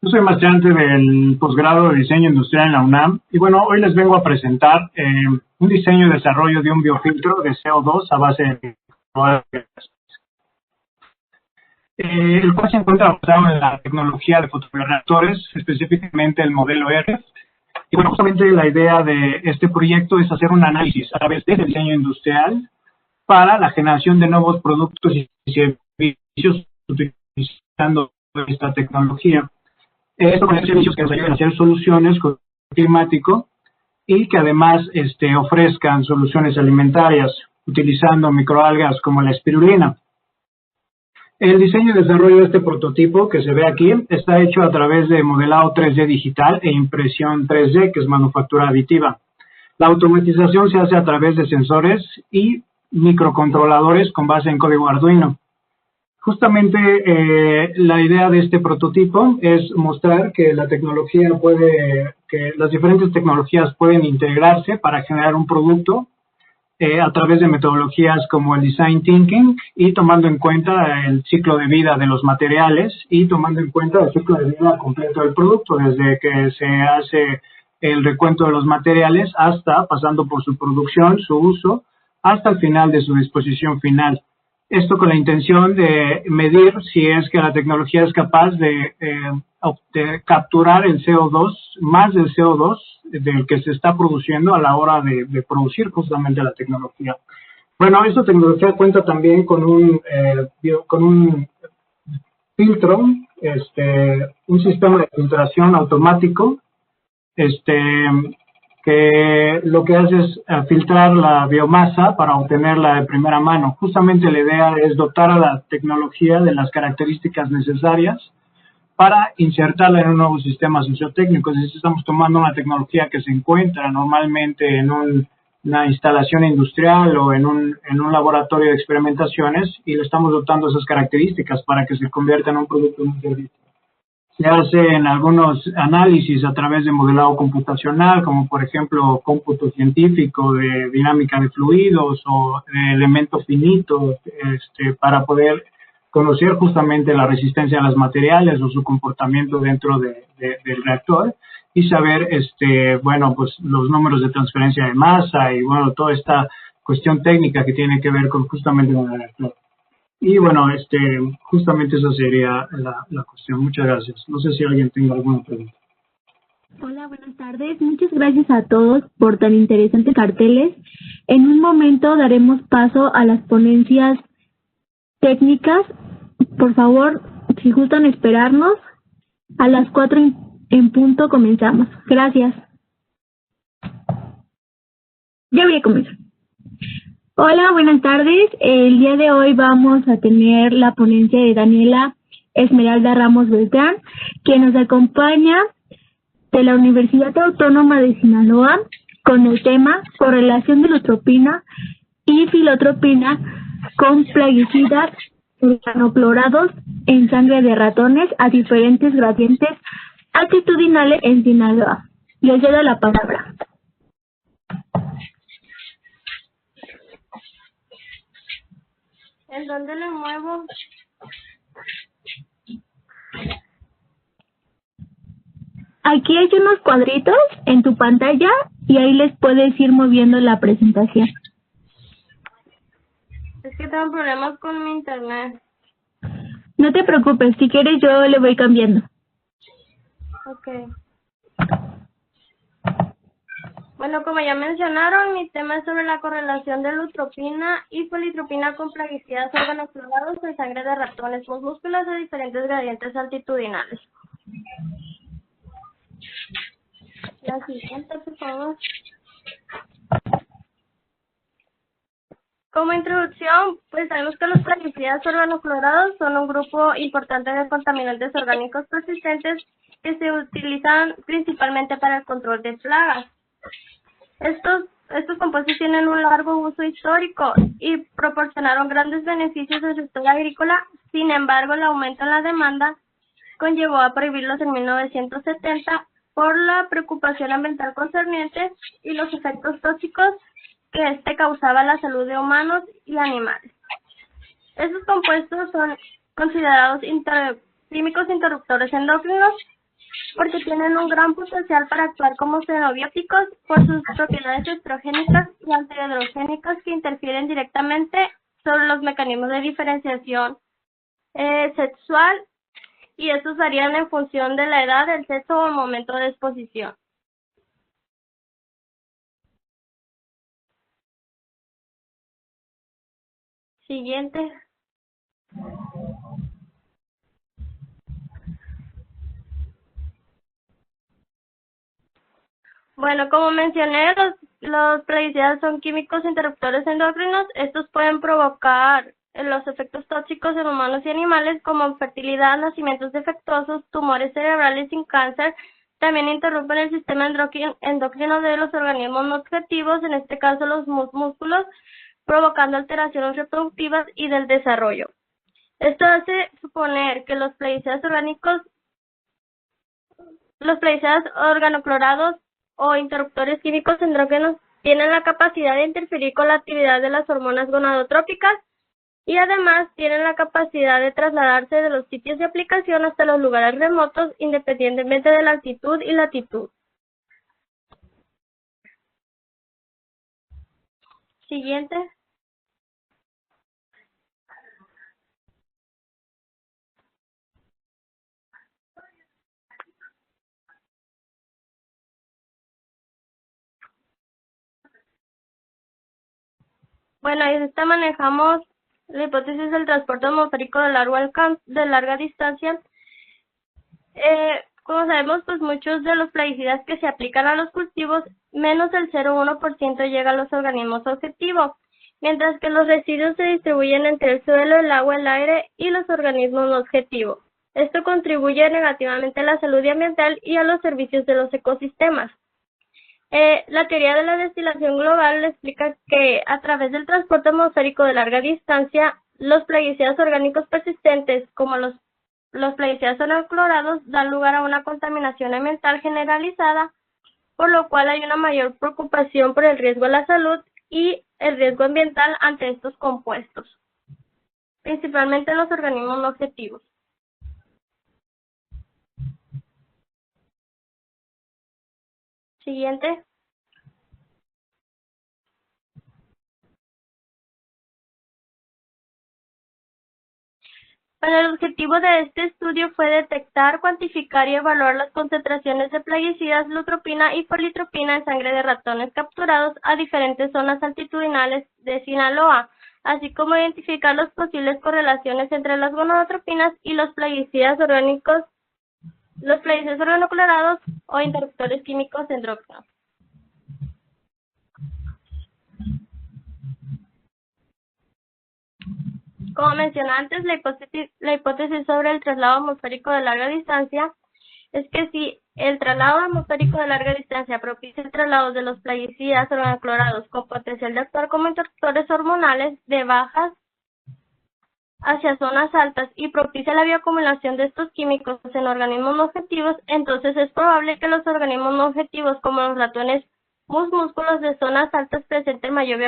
Yo soy maestrante del posgrado de diseño industrial en la UNAM y bueno, hoy les vengo a presentar un diseño y desarrollo de un biofiltro de CO2 a base de el cual se encuentra basado en la tecnología de fotorreactores, específicamente el modelo RF. Y bueno, justamente la idea de este proyecto es hacer un análisis a través del diseño industrial para la generación de nuevos productos y servicios utilizando esta tecnología. Estos son servicios que nos ayudan a hacer soluciones con el climático y que además ofrezcan soluciones alimentarias utilizando microalgas como la espirulina. El diseño y desarrollo de este prototipo que se ve aquí está hecho a través de modelado 3D digital e impresión 3D, que es manufactura aditiva. La automatización se hace a través de sensores y microcontroladores con base en código Arduino. Justamente la idea de este prototipo es mostrar que la tecnología que las diferentes tecnologías pueden integrarse para generar un producto a través de metodologías como el design thinking y tomando en cuenta el ciclo de vida de los materiales y tomando en cuenta el ciclo de vida completo del producto, desde que se hace el recuento de los materiales hasta pasando por su producción, su uso, hasta el final de su disposición final. Esto con la intención de medir si es que la tecnología es capaz de capturar el CO2, más del CO2 del que se está produciendo a la hora de producir justamente la tecnología. Bueno, esta tecnología cuenta también con un filtro, un sistema de filtración automático, que lo que hace es filtrar la biomasa para obtenerla de primera mano. Justamente la idea es dotar a la tecnología de las características necesarias para insertarla en un nuevo sistema sociotécnico. Es decir, estamos tomando una tecnología que se encuentra normalmente en una instalación industrial o en un laboratorio de experimentaciones y le estamos dotando esas características para que se convierta en un producto, en un servicio. Se hacen algunos análisis a través de modelado computacional, como por ejemplo cómputo científico de dinámica de fluidos o de elementos finitos, para poder conocer justamente la resistencia a los materiales o su comportamiento dentro del reactor y saber, bueno, pues los números de transferencia de masa y bueno, toda esta cuestión técnica que tiene que ver con justamente con el reactor. Y bueno, justamente esa sería la cuestión. Muchas gracias. No sé si alguien tenga alguna pregunta. Hola, buenas tardes. Muchas gracias a todos por tan interesantes carteles. En un momento daremos paso a las ponencias técnicas. Por favor, si gustan esperarnos, a las 4 en punto comenzamos. Gracias. Ya voy a comenzar. Hola, buenas tardes. El día de hoy vamos a tener la ponencia de Daniela Esmeralda Ramos Beltrán, que nos acompaña de la Universidad Autónoma de Sinaloa con el tema correlación de lutropina y filotropina con plaguicidas organoclorados en sangre de ratones a diferentes gradientes altitudinales en Sinaloa. Les cedo la palabra. ¿En dónde le muevo? Aquí hay unos cuadritos en tu pantalla y ahí les puedes ir moviendo la presentación. Es que tengo problemas con mi internet. No te preocupes, si quieres yo le voy cambiando. Ok. Bueno, como ya mencionaron, mi tema es sobre la correlación de lutropina y politropina con plaguicidas organoclorados en sangre de ratones músculos a diferentes gradientes altitudinales. La siguiente, por favor. Como introducción, pues sabemos que los plaguicidas organoclorados son un grupo importante de contaminantes orgánicos persistentes que se utilizan principalmente para el control de plagas. Estos compuestos tienen un largo uso histórico y proporcionaron grandes beneficios al sector agrícola. Sin embargo, el aumento en la demanda conllevó a prohibirlos en 1970 por la preocupación ambiental concerniente y los efectos tóxicos que causaba a la salud de humanos y animales. Estos compuestos son considerados químicos interruptores endocrinos porque tienen un gran potencial para actuar como xenobióticos por sus propiedades estrogénicas y antiandrogénicas que interfieren directamente sobre los mecanismos de diferenciación sexual, y estos varían en función de la edad, el sexo o el momento de exposición. Siguiente. Bueno, como mencioné, los plaguicidas son químicos interruptores endocrinos. Estos pueden provocar los efectos tóxicos en humanos y animales como infertilidad, nacimientos defectuosos, tumores cerebrales sin cáncer. También interrumpen el sistema endocrino de los organismos no objetivos, en este caso los músculos, provocando alteraciones reproductivas y del desarrollo. Esto hace suponer que los plaguicidas organoclorados o interruptores químicos endógenos tienen la capacidad de interferir con la actividad de las hormonas gonadotrópicas y además tienen la capacidad de trasladarse de los sitios de aplicación hasta los lugares remotos independientemente de la altitud y latitud. Siguiente. Bueno, ahí está manejamos la hipótesis del transporte atmosférico de largo alcance, de larga distancia. Como sabemos, pues muchos de los plaguicidas que se aplican a los cultivos, menos del 0,1% llega a los organismos objetivos, mientras que los residuos se distribuyen entre el suelo, el agua, el aire y los organismos no objetivos. Esto contribuye negativamente a la salud ambiental y a los servicios de los ecosistemas. La teoría de la destilación global explica que a través del transporte atmosférico de larga distancia, los plaguicidas orgánicos persistentes, como los plaguicidas organoclorados, dan lugar a una contaminación ambiental generalizada, por lo cual hay una mayor preocupación por el riesgo a la salud y el riesgo ambiental ante estos compuestos, principalmente en los organismos no objetivos. Siguiente. Bueno, el objetivo de este estudio fue detectar, cuantificar y evaluar las concentraciones de plaguicidas, lutropina y politropina en sangre de ratones capturados a diferentes zonas altitudinales de Sinaloa, así como identificar las posibles correlaciones entre las gonadotropinas y los plaguicidas orgánicos, los plaguicidas organoclorados o interruptores químicos endócrinos. Como mencioné antes, la hipótesis sobre el traslado atmosférico de larga distancia es que si el traslado atmosférico de larga distancia propicia el traslado de los plaguicidas organoclorados con potencial de actuar como interruptores hormonales de bajas hacia zonas altas y propicia la bioacumulación de estos químicos en organismos no objetivos, entonces es probable que los organismos no objetivos como los ratones músculos de zonas altas presenten mayor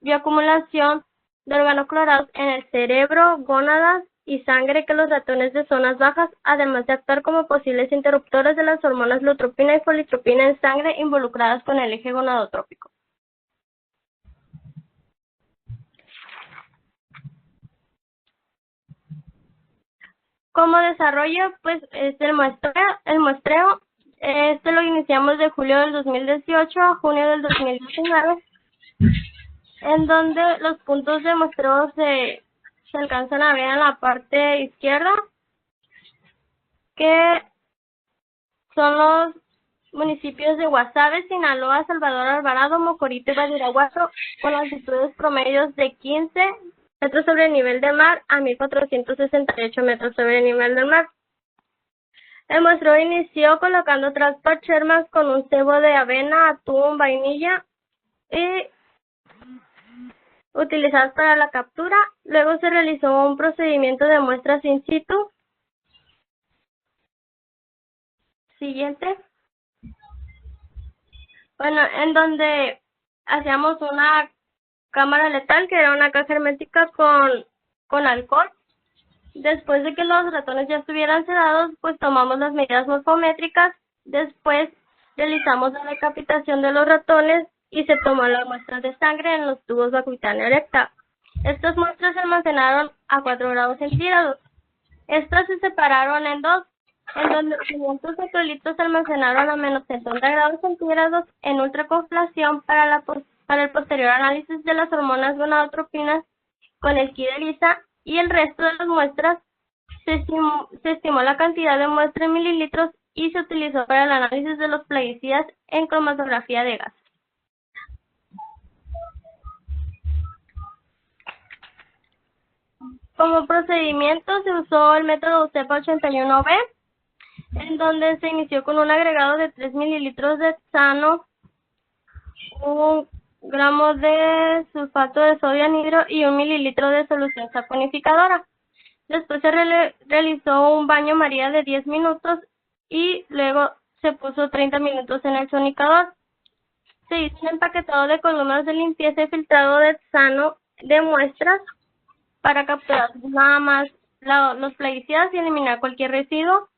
bioacumulación de organoclorados en el cerebro, gónadas y sangre que los ratones de zonas bajas, además de actuar como posibles interruptores de las hormonas lutropina y politropina en sangre involucradas con el eje gonadotrópico. Como desarrollo, pues es el muestreo, lo iniciamos de julio del 2018 a junio del 2019. En donde los puntos de muestreo se alcanzan a ver en la parte izquierda, que son los municipios de Guasave, Sinaloa, Salvador Alvarado, Mocorito y Badiraguato, con altitudes promedios de 15 metros sobre el nivel del mar a 1.468 metros sobre el nivel del mar. El muestreo inició colocando transparchermas con un cebo de avena, atún, vainilla y utilizadas para la captura. Luego se realizó un procedimiento de muestras in situ. Siguiente. Bueno, en donde hacíamos una cámara letal, que era una caja hermética con alcohol. Después de que los ratones ya estuvieran sedados, pues tomamos las medidas morfométricas. Después realizamos la decapitación de los ratones y se tomó la muestra de sangre en los tubos vacuitánea recta. Estas muestras se almacenaron a 4 grados centígrados. Estas se separaron en dos, en donde 500 hectolitros se almacenaron a menos 70 grados centígrados en ultracongelación para el posterior análisis de las hormonas gonadotropinas con el kit ELISA, y el resto de las muestras se estimó la cantidad de muestra en mililitros y se utilizó para el análisis de los plaguicidas en cromatografía de gas. Como procedimiento se usó el método CEPA 81B, en donde se inició con un agregado de 3 mililitros de hexano, 1 gramo de sulfato de sodio anhidro y 1 mililitro de solución saponificadora. Después se realizó un baño María de 10 minutos y luego se puso 30 minutos en el sonicador. Se hizo un empaquetado de columnas de limpieza y filtrado de hexano de muestras para capturar nada más los plaguicidas y eliminar cualquier residuo.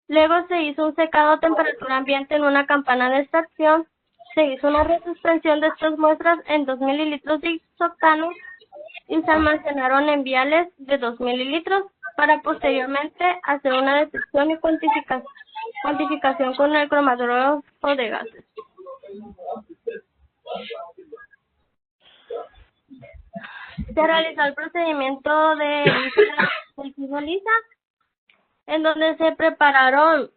Luego se hizo un secado a temperatura ambiente en una campana de extracción se hizo una resuspensión de estas muestras en 2 mililitros de isooctano y se almacenaron en viales de 2 mililitros para posteriormente hacer una detección y cuantificación con el cromatógrafo de gases. Se realizó el procedimiento de lisa, en donde se prepararon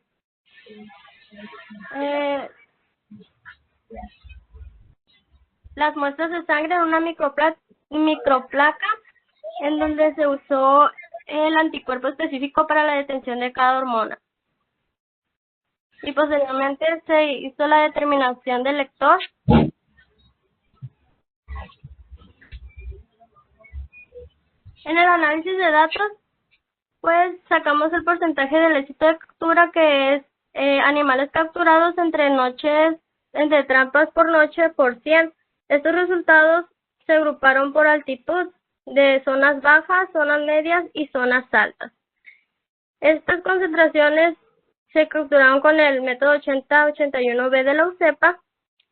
las muestras de sangre en una microplaca, en donde se usó el anticuerpo específico para la detención de cada hormona. Y posteriormente se hizo la determinación del lector. En el análisis de datos, pues sacamos el porcentaje del éxito de captura, que es animales capturados entre trampas por noche por 100. Estos resultados se agruparon por altitud, de zonas bajas, zonas medias y zonas altas. Estas concentraciones se capturaron con el método 8081B de la UCEPA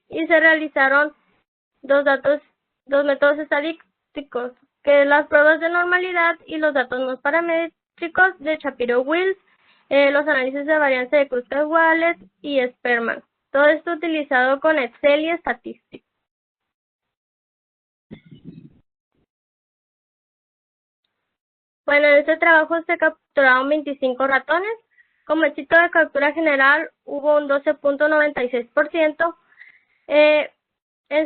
y se realizaron dos métodos estadísticos, que es las pruebas de normalidad y los datos no paramétricos de Shapiro-Wills, los análisis de varianza de Kruskal-Wallis y Sperman. Todo esto utilizado con Excel y Statistics. Bueno, en este trabajo se capturaron 25 ratones. Como éxito de captura general hubo un 12.96%. En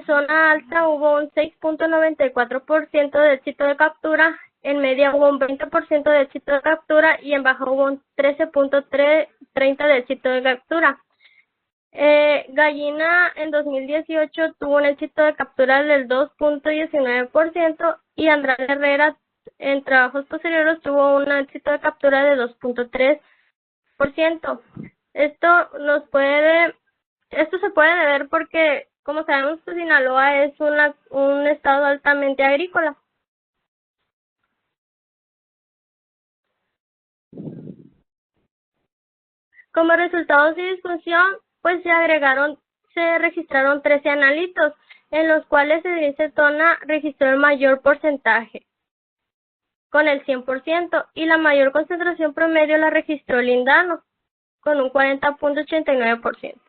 zona alta hubo un 6.94% de éxito de captura. En media hubo un 20% de éxito de captura y en baja hubo un 13.30% de éxito de captura. Gallina en 2018 tuvo un éxito de captura del 2.19% y Andrade Herrera en trabajos posteriores tuvo un éxito de captura de 2.3%. Esto se puede deber porque, como sabemos, que Sinaloa es un estado altamente agrícola. Como resultados de discusión, pues se registraron 13 analitos, en los cuales Edrincetona registró el mayor porcentaje, con el 100%, y la mayor concentración promedio la registró lindano, con un 40.89%.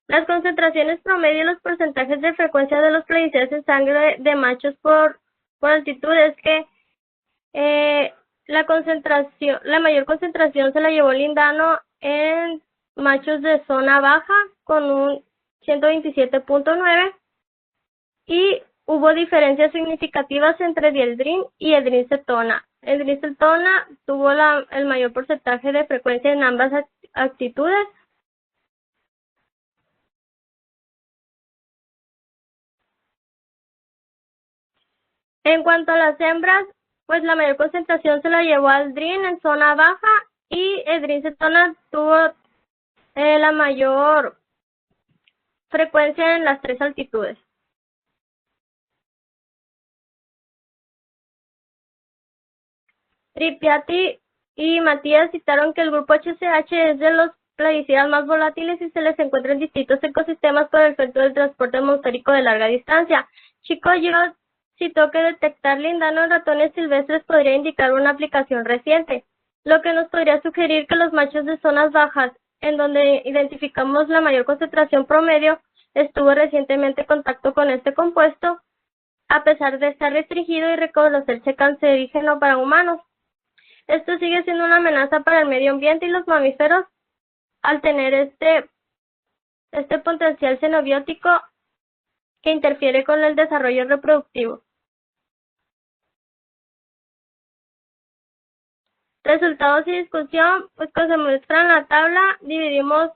Las concentraciones promedio y los porcentajes de frecuencia de los plaguicidas en sangre de machos por altitud es que la mayor concentración se la llevó lindano en machos de zona baja con un 127.9 y hubo diferencias significativas entre dieldrin y edrincetona. Edrincetona tuvo el mayor porcentaje de frecuencia en ambas actitudes. En cuanto a las hembras, pues la mayor concentración se la llevó aldrin en zona baja y edrincetona tuvo la mayor frecuencia en las 3 altitudes. Tripiati y Matías citaron que el grupo HCH es de los plaguicidas más volátiles y se les encuentra en distintos ecosistemas por el efecto del transporte atmosférico de larga distancia. Chicoyo citó que detectar lindano en ratones silvestres podría indicar una aplicación reciente, lo que nos podría sugerir que los machos de zonas bajas, en donde identificamos la mayor concentración promedio, estuvo recientemente en contacto con este compuesto, a pesar de estar restringido y reconocerse cancerígeno para humanos. Esto sigue siendo una amenaza para el medio ambiente y los mamíferos, al tener este potencial xenobiótico que interfiere con el desarrollo reproductivo. Resultados y discusión, pues como se muestra en la tabla, dividimos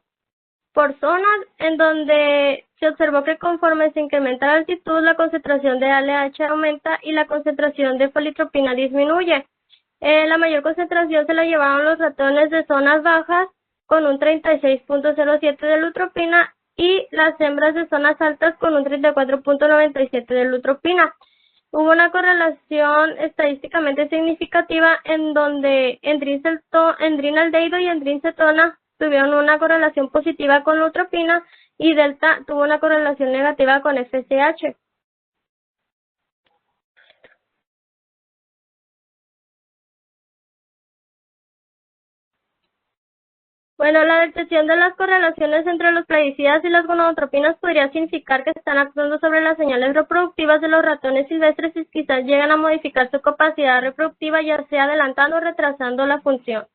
por zonas, en donde se observó que conforme se incrementa la altitud, la concentración de ALH aumenta y la concentración de politropina disminuye. La mayor concentración se la llevaron los ratones de zonas bajas, con un 36.07 de lutropina, y las hembras de zonas altas con un 34.97 de lutropina. hubo una correlación estadísticamente significativa en donde endrinaldehído y endrincetona tuvieron una correlación positiva con lutropina y delta tuvo una correlación negativa con FSH. Bueno, la detección de las correlaciones entre los plaguicidas y las gonadotropinas podría significar que están actuando sobre las señales reproductivas de los ratones silvestres y quizás llegan a modificar su capacidad reproductiva, ya sea adelantando o retrasando la función.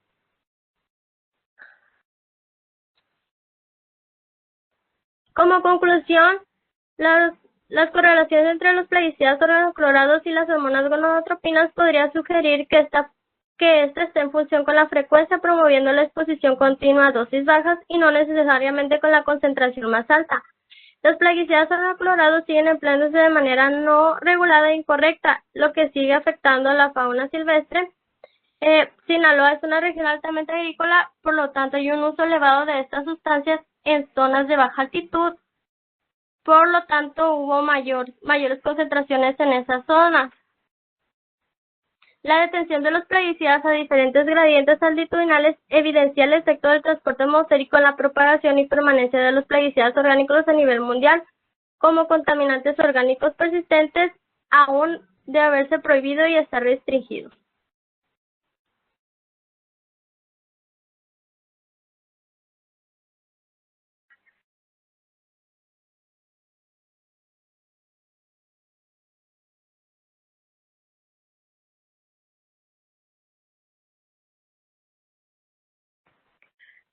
Como conclusión, las correlaciones entre los plaguicidas organoclorados y las hormonas gonadotropinas podría sugerir que esta esté en función con la frecuencia, promoviendo la exposición continua a dosis bajas y no necesariamente con la concentración más alta. Los plaguicidas organoclorados siguen empleándose de manera no regulada e incorrecta, lo que sigue afectando a la fauna silvestre. Sinaloa es una región altamente agrícola, por lo tanto hay un uso elevado de estas sustancias en zonas de baja altitud. Por lo tanto, hubo mayores concentraciones en esas zonas. La detención de los plaguicidas a diferentes gradientes altitudinales evidencia el efecto del transporte atmosférico en la propagación y permanencia de los plaguicidas orgánicos a nivel mundial, como contaminantes orgánicos persistentes, aún de haberse prohibido y estar restringidos.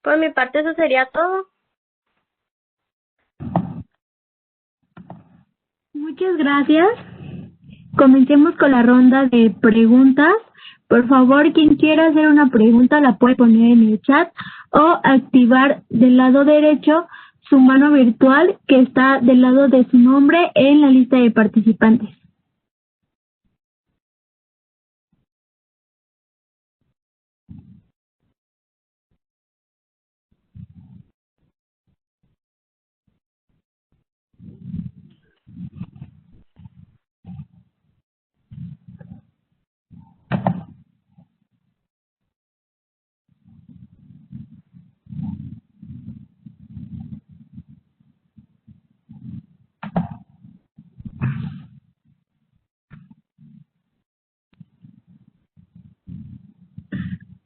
Por mi parte, eso sería todo. Muchas gracias. Comencemos con la ronda de preguntas. Por favor, quien quiera hacer una pregunta la puede poner en el chat o activar del lado derecho su mano virtual que está del lado de su nombre en la lista de participantes.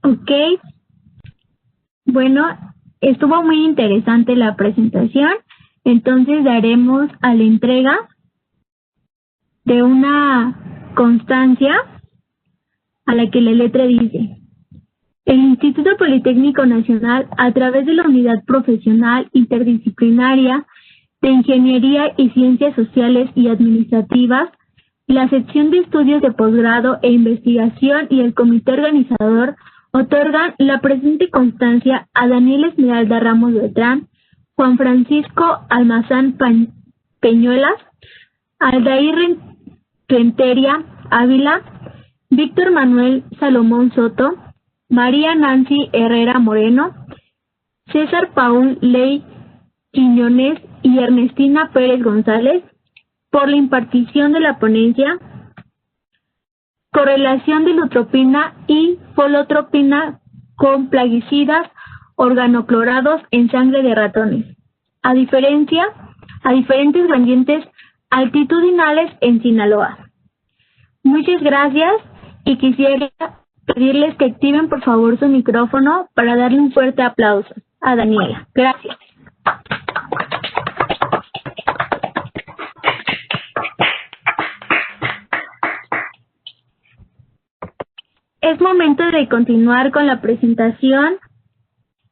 Ok. Bueno, estuvo muy interesante la presentación, entonces daremos a la entrega de una constancia a la que la letra dice: el Instituto Politécnico Nacional, a través de la Unidad Profesional Interdisciplinaria de Ingeniería y Ciencias Sociales y Administrativas, la Sección de Estudios de Posgrado e Investigación y el Comité Organizador otorgan la presente constancia a Daniela Esmeralda Ramos Beltrán, Juan Francisco Almazán Peñuelas, Aldair Rentería Ávila, Víctor Manuel Salomón Soto, María Nancy Herrera Moreno, César Paul Ley Quiñones y Ernestina Pérez González, por la impartición de la ponencia Correlación de lutropina y folotropina con plaguicidas organoclorados en sangre de ratones, a diferentes gradientes altitudinales en Sinaloa. Muchas gracias y quisiera pedirles que activen por favor su micrófono para darle un fuerte aplauso a Daniela. Gracias. Es momento de continuar con la presentación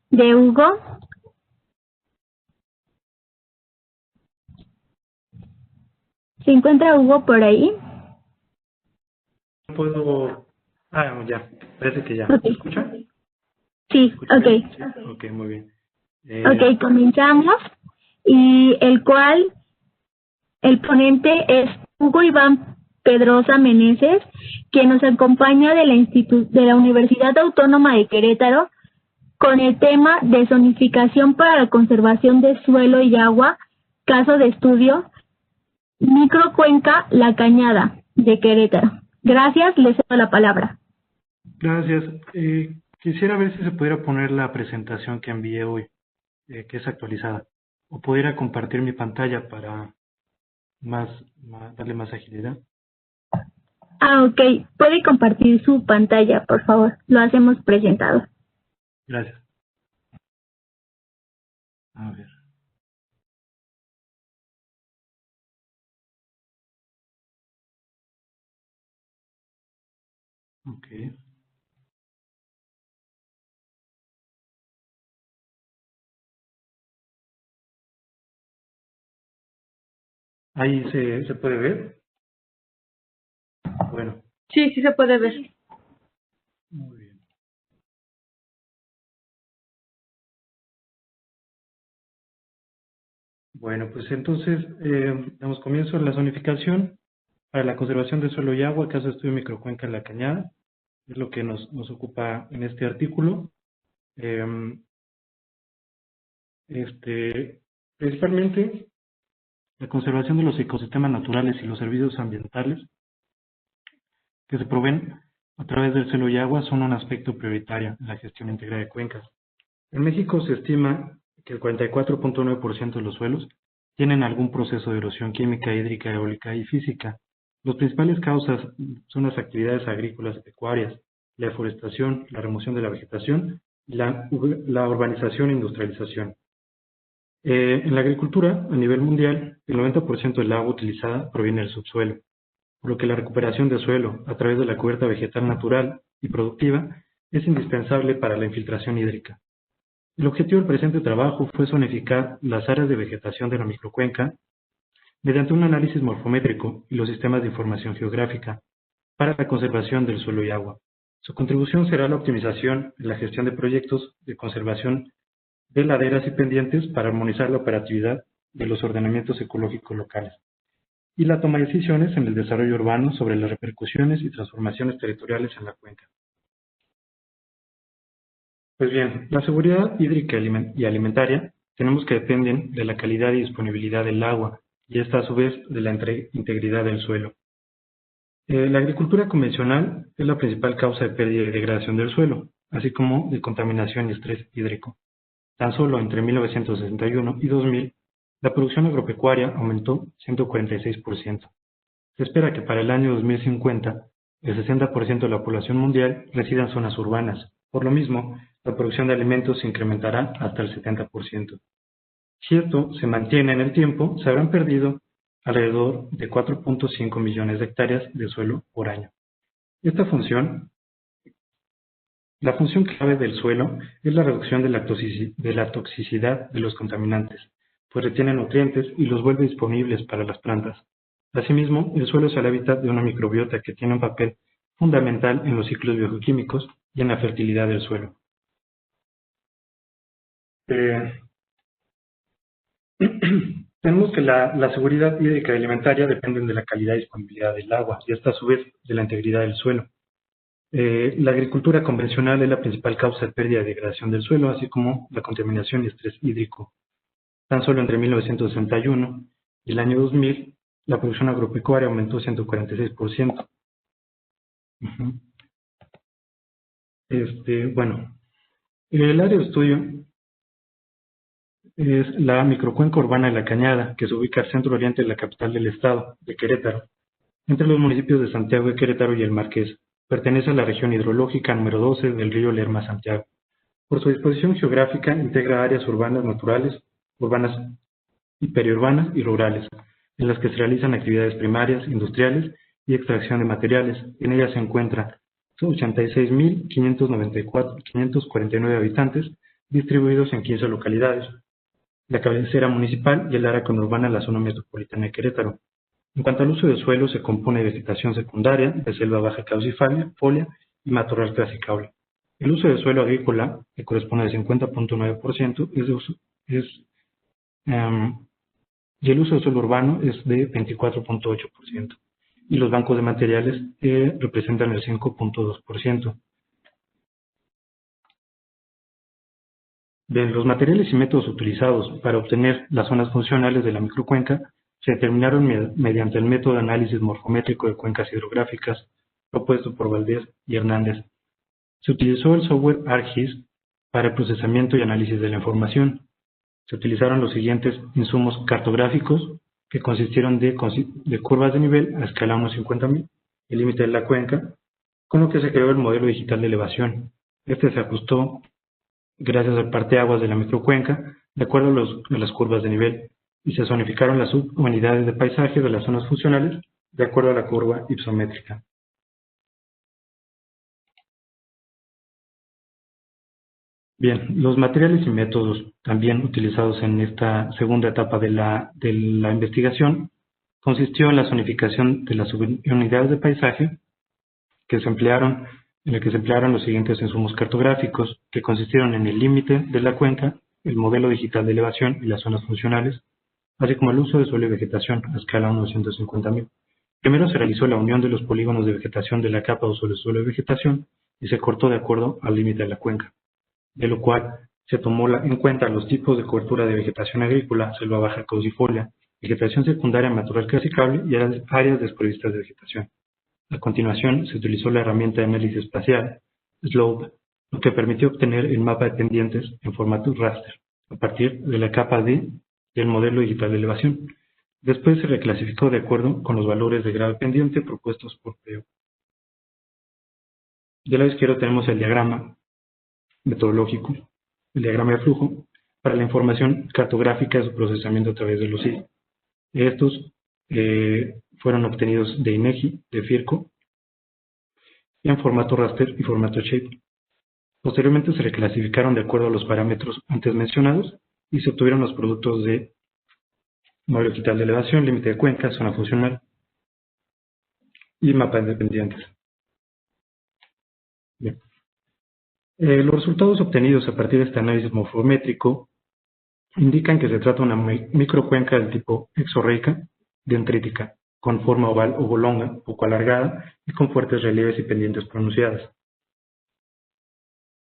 de Hugo. ¿Se encuentra Hugo por ahí? Puedo... ya. Parece que ya. Okay. ¿Me escucha? Sí, ok. Sí. Ok, muy bien. Ok, comenzamos. Y el ponente es Hugo Iván Pedrosa Meneses, quien nos acompaña de la Universidad Autónoma de Querétaro con el tema de zonificación para la conservación de suelo y agua, caso de estudio, Microcuenca La Cañada, de Querétaro. Gracias, les cedo la palabra. Gracias. Quisiera ver si se pudiera poner la presentación que envié hoy, que es actualizada, o pudiera compartir mi pantalla para darle más agilidad. Ok. Puede compartir su pantalla, por favor. Lo hacemos presentado. Gracias. A ver. Ok. Ahí se puede ver. Bueno, Sí, sí se puede ver. muy bien. Bueno, pues entonces damos comienzo a la zonificación para la conservación de suelo y agua, caso de estudio microcuenca en la Cañada, es lo que nos ocupa en este artículo. Principalmente la conservación de los ecosistemas naturales y los servicios ambientales que se proveen a través del suelo y agua son un aspecto prioritario en la gestión integrada de cuencas. En México se estima que el 44.9% de los suelos tienen algún proceso de erosión química, hídrica, eólica y física. Las principales causas son las actividades agrícolas y pecuarias, la deforestación, la remoción de la vegetación y la urbanización e industrialización. En la agricultura, a nivel mundial, el 90% del agua utilizada proviene del subsuelo, por lo que la recuperación de suelo a través de la cubierta vegetal natural y productiva es indispensable para la infiltración hídrica. El objetivo del presente trabajo fue zonificar las áreas de vegetación de la microcuenca mediante un análisis morfométrico y los sistemas de información geográfica para la conservación del suelo y agua. Su contribución será la optimización en la gestión de proyectos de conservación de laderas y pendientes para armonizar la operatividad de los ordenamientos ecológicos locales y la toma de decisiones en el desarrollo urbano sobre las repercusiones y transformaciones territoriales en la cuenca. Pues bien, la seguridad hídrica y alimentaria tenemos que dependen de la calidad y disponibilidad del agua y esta a su vez de la integridad del suelo. La agricultura convencional es la principal causa de pérdida y degradación del suelo, así como de contaminación y estrés hídrico. Tan solo entre 1961 y 2000, la producción agropecuaria aumentó 146%. Se espera que para el año 2050, el 60% de la población mundial resida en zonas urbanas. Por lo mismo, la producción de alimentos se incrementará hasta el 70%. Si esto se mantiene en el tiempo, se habrán perdido alrededor de 4.5 millones de hectáreas de suelo por año. La función clave del suelo es la reducción de la toxicidad de los contaminantes, pues retiene nutrientes y los vuelve disponibles para las plantas. Asimismo, el suelo es el hábitat de una microbiota que tiene un papel fundamental en los ciclos bioquímicos y en la fertilidad del suelo. Tenemos que la seguridad hídrica y alimentaria dependen de la calidad y disponibilidad del agua y esta a su vez de la integridad del suelo. La agricultura convencional es la principal causa de pérdida y degradación del suelo, así como la contaminación y estrés hídrico. Tan solo entre 1961 y el año 2000, la producción agropecuaria aumentó 146%. Bueno, el área de estudio es la microcuenca urbana de La Cañada, que se ubica al centro-oriente de la capital del estado, de Querétaro, entre los municipios de Santiago de Querétaro y El Marqués. Pertenece a la región hidrológica número 12 del río Lerma-Santiago. Por su disposición geográfica, integra áreas urbanas naturales, urbanas y periurbanas y rurales, en las que se realizan actividades primarias, industriales y extracción de materiales. En ellas se encuentran 86.549 habitantes, distribuidos en 15 localidades, la cabecera municipal y el área conurbana de la zona metropolitana de Querétaro. En cuanto al uso del suelo, se compone de vegetación secundaria, de selva baja caducifolia y matorral clasicable. El uso del suelo agrícola, que corresponde al 50.9%, y el uso del suelo urbano es de 24.8%, y los bancos de materiales representan el 5.2%. Bien, los materiales y métodos utilizados para obtener las zonas funcionales de la microcuenca se determinaron mediante el método de análisis morfométrico de cuencas hidrográficas propuesto por Valdés y Hernández. Se utilizó el software ArcGIS para el procesamiento y análisis de la información. Se utilizaron los siguientes insumos cartográficos que consistieron de curvas de nivel a escala 1/50.000, el límite de la cuenca, con lo que se creó el modelo digital de elevación. Este se ajustó gracias al parteaguas de la microcuenca de acuerdo a las curvas de nivel y se zonificaron las subunidades de paisaje de las zonas funcionales de acuerdo a la curva ipsométrica. Bien, los materiales y métodos también utilizados en esta segunda etapa de la investigación consistió en la zonificación de las subunidades de paisaje en el que se emplearon los siguientes insumos cartográficos que consistieron en el límite de la cuenca, el modelo digital de elevación y las zonas funcionales, así como el uso de suelo y vegetación a escala 1/250.000. Primero se realizó la unión de los polígonos de vegetación de la capa de uso del suelo y vegetación y se cortó de acuerdo al límite de la cuenca, de lo cual se tomó en cuenta los tipos de cobertura de vegetación agrícola, selva baja caducifolia, vegetación secundaria matorral clasicable y áreas desprovistas de vegetación. A continuación, se utilizó la herramienta de análisis espacial, SLOPE, lo que permitió obtener el mapa de pendientes en formato raster, a partir de la capa D del modelo digital de elevación. Después se reclasificó de acuerdo con los valores de grado pendiente propuestos por PEO. Del lado izquierdo tenemos el diagrama metodológico, el diagrama de flujo, para la información cartográfica de su procesamiento a través de los SIG. Estos fueron obtenidos de INEGI, de FIRCO, en formato raster y formato shape. Posteriormente se reclasificaron de acuerdo a los parámetros antes mencionados y se obtuvieron los productos de modelo digital de elevación, límite de cuenca, zona funcional y mapa de pendientes. Bien. Los resultados obtenidos a partir de este análisis morfométrico indican que se trata de una microcuenca del tipo exorreica dendrítica, con forma oval o oblonga, poco alargada y con fuertes relieves y pendientes pronunciadas.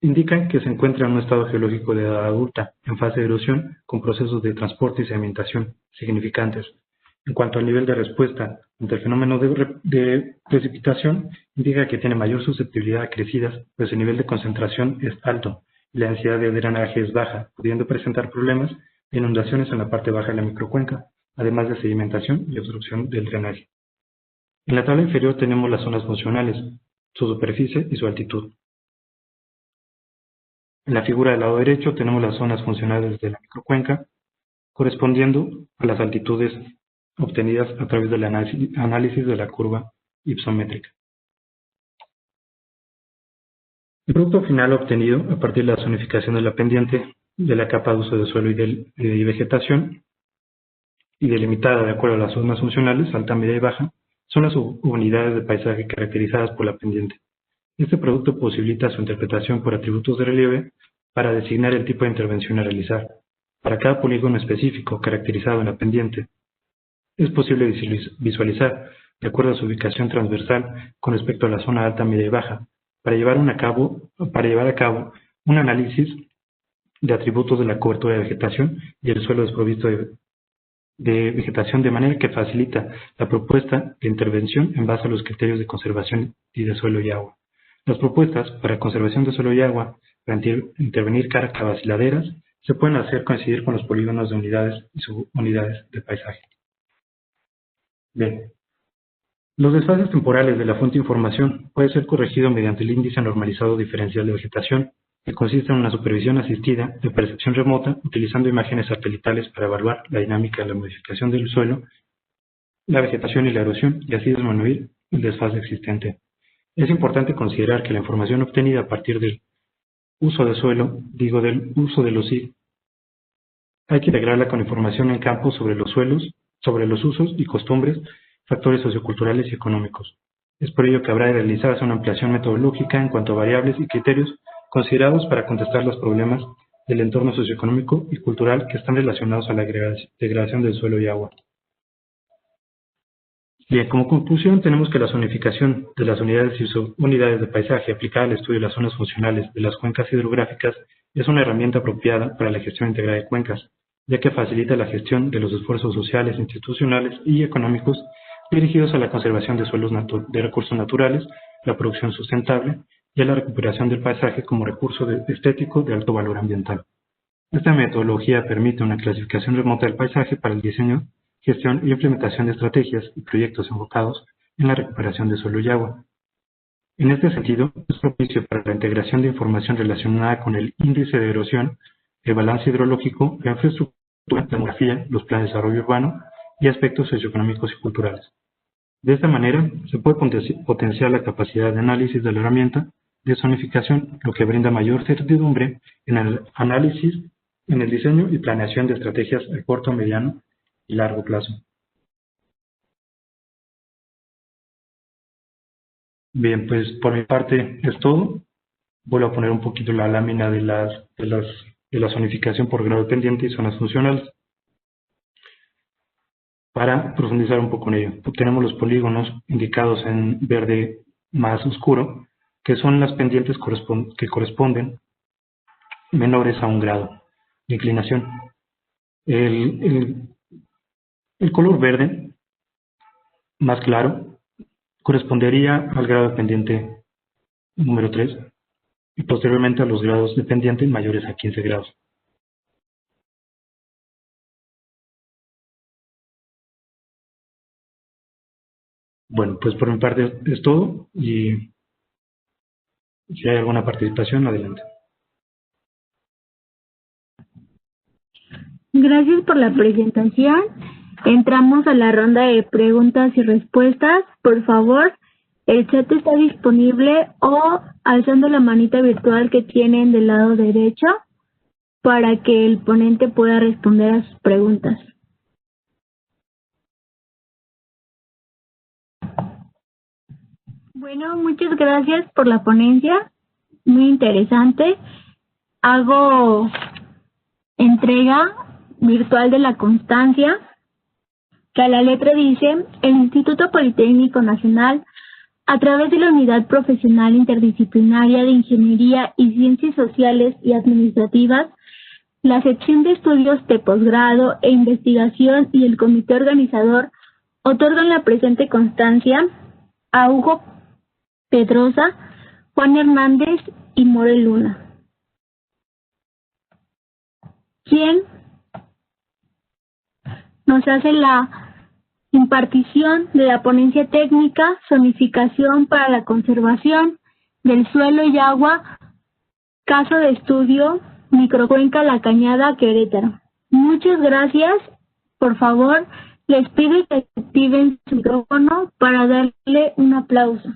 Indican que se encuentra en un estado geológico de edad adulta, en fase de erosión, con procesos de transporte y sedimentación significantes. En cuanto al nivel de respuesta ante el fenómeno de precipitación, indica que tiene mayor susceptibilidad a crecidas, pues el nivel de concentración es alto y la densidad de drenaje es baja, pudiendo presentar problemas de inundaciones en la parte baja de la microcuenca, además de sedimentación y obstrucción del drenaje. En la tabla inferior tenemos las zonas funcionales, su superficie y su altitud. En la figura del lado derecho tenemos las zonas funcionales de la microcuenca, correspondiendo a las altitudes obtenidas a través del análisis de la curva ipsométrica. El producto final obtenido a partir de la zonificación de la pendiente de la capa de uso de suelo y vegetación y delimitada de acuerdo a las zonas funcionales, alta, media y baja, son las unidades de paisaje caracterizadas por la pendiente. Este producto posibilita su interpretación por atributos de relieve para designar el tipo de intervención a realizar. Para cada polígono específico caracterizado en la pendiente, es posible visualizar, de acuerdo a su ubicación transversal con respecto a la zona alta, media y baja, para llevar a cabo un análisis de atributos de la cobertura de vegetación y el suelo desprovisto de vegetación, de manera que facilita la propuesta de intervención en base a los criterios de conservación y de suelo y agua. Las propuestas para conservación de suelo y agua, para intervenir carcavas y laderas, se pueden hacer coincidir con los polígonos de unidades y subunidades de paisaje. Bien. Los desfases temporales de la fuente de información pueden ser corregidos mediante el índice normalizado diferencial de vegetación, que consiste en una supervisión asistida de percepción remota utilizando imágenes satelitales para evaluar la dinámica de la modificación del suelo, la vegetación y la erosión, y así disminuir el desfase existente. Es importante considerar que la información obtenida a partir del uso de suelo, del uso de los SIG, hay que integrarla con información en campo sobre los suelos, sobre los usos y costumbres, factores socioculturales y económicos. Es por ello que habrá de realizarse una ampliación metodológica en cuanto a variables y criterios considerados para contestar los problemas del entorno socioeconómico y cultural que están relacionados a la degradación del suelo y agua. Bien, como conclusión tenemos que la zonificación de las unidades y subunidades de paisaje aplicada al estudio de las zonas funcionales de las cuencas hidrográficas es una herramienta apropiada para la gestión integrada de cuencas, ya que facilita la gestión de los esfuerzos sociales, institucionales y económicos dirigidos a la conservación de de recursos naturales, la producción sustentable y a la recuperación del paisaje como recurso estético de alto valor ambiental. Esta metodología permite una clasificación remota del paisaje para el diseño, gestión y implementación de estrategias y proyectos enfocados en la recuperación de suelo y agua. En este sentido, es propicio para la integración de información relacionada con el índice de erosión, el balance hidrológico, la infraestructura, la demografía, los planes de desarrollo urbano y aspectos socioeconómicos y culturales. De esta manera, se puede potenciar la capacidad de análisis de la herramienta de zonificación, lo que brinda mayor certidumbre en el análisis, en el diseño y planeación de estrategias a corto, mediano y largo plazo. Bien, pues por mi parte es todo. Vuelvo a poner un poquito la lámina de la zonificación por grado pendiente y zonas funcionales. Para profundizar un poco en ello, tenemos los polígonos indicados en verde más oscuro, que son las pendientes que corresponden menores a 1 grado de inclinación. El color verde más claro correspondería al grado de pendiente número 3 y posteriormente a los grados de pendiente mayores a 15 grados. Bueno, pues por mi parte es todo y si hay alguna participación, adelante. Gracias por la presentación. Entramos a la ronda de preguntas y respuestas. Por favor, el chat está disponible o alzando la manita virtual que tienen del lado derecho para que el ponente pueda responder a sus preguntas. Bueno, muchas gracias por la ponencia, muy interesante. Hago entrega virtual de la constancia, que a la letra dice: el Instituto Politécnico Nacional, a través de la Unidad Profesional Interdisciplinaria de Ingeniería y Ciencias Sociales y Administrativas, la Sección de Estudios de Posgrado e Investigación y el Comité Organizador, otorgan la presente constancia a Hugo Pedrosa, Juan Hernández y More Luna, quien nos hace la impartición de la ponencia técnica Zonificación para la conservación del suelo y agua, caso de estudio Microcuenca La Cañada, Querétaro. Muchas gracias. Por favor, les pido que activen su micrófono para darle un aplauso.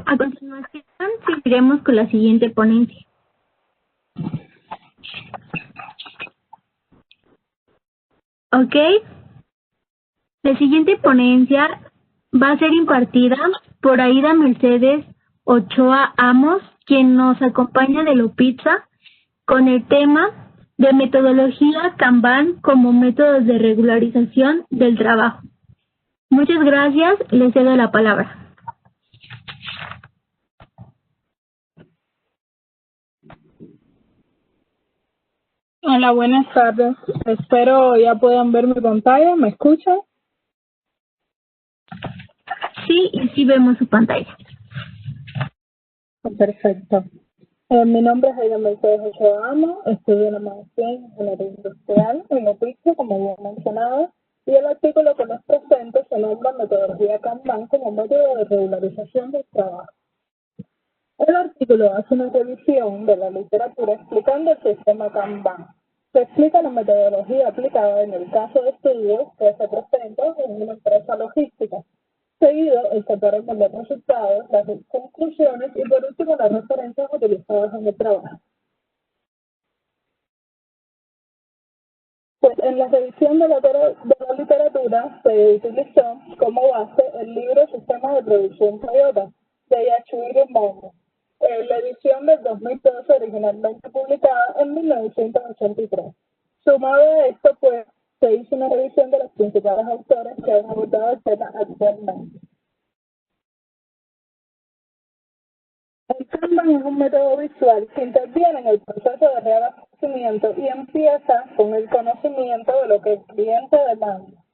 A continuación, seguiremos con la siguiente ponencia. Ok. La siguiente ponencia va a ser impartida por Aida Mercedes Ochoa Amos, quien nos acompaña de Lopitza, con el tema de metodología Kanban como métodos de regularización del trabajo. Muchas gracias. Les cedo la palabra. Hola, buenas tardes. Espero ya puedan ver mi pantalla. ¿Me escuchan? Sí, y sí vemos su pantalla. Perfecto. Mi nombre es Aida Mercedes Ochoa Amos, estudio una maestría en Ingeniería Industrial en Lopitza, como ya mencionado, y el artículo que les presento se nombra Metodología Kanban como método de regularización del trabajo. El artículo hace una revisión de la literatura explicando el sistema Kanban. Se explica la metodología aplicada en el caso de estudio que se presenta en una empresa logística. Seguido, explicaremos los resultados, las conclusiones y por último las referencias utilizadas en el trabajo. Pues en la revisión de la literatura se utilizó como base el libro Sistemas de Producción Toyota de Yasuhiro Mono, la edición del 2012 originalmente publicada en 1983. Sumado a esto, pues, se hizo una revisión de los principales autores que han abordado el tema actualmente. Kanban es un método visual que interviene en el proceso de reabastecimiento y empieza con el conocimiento de lo que el cliente demanda,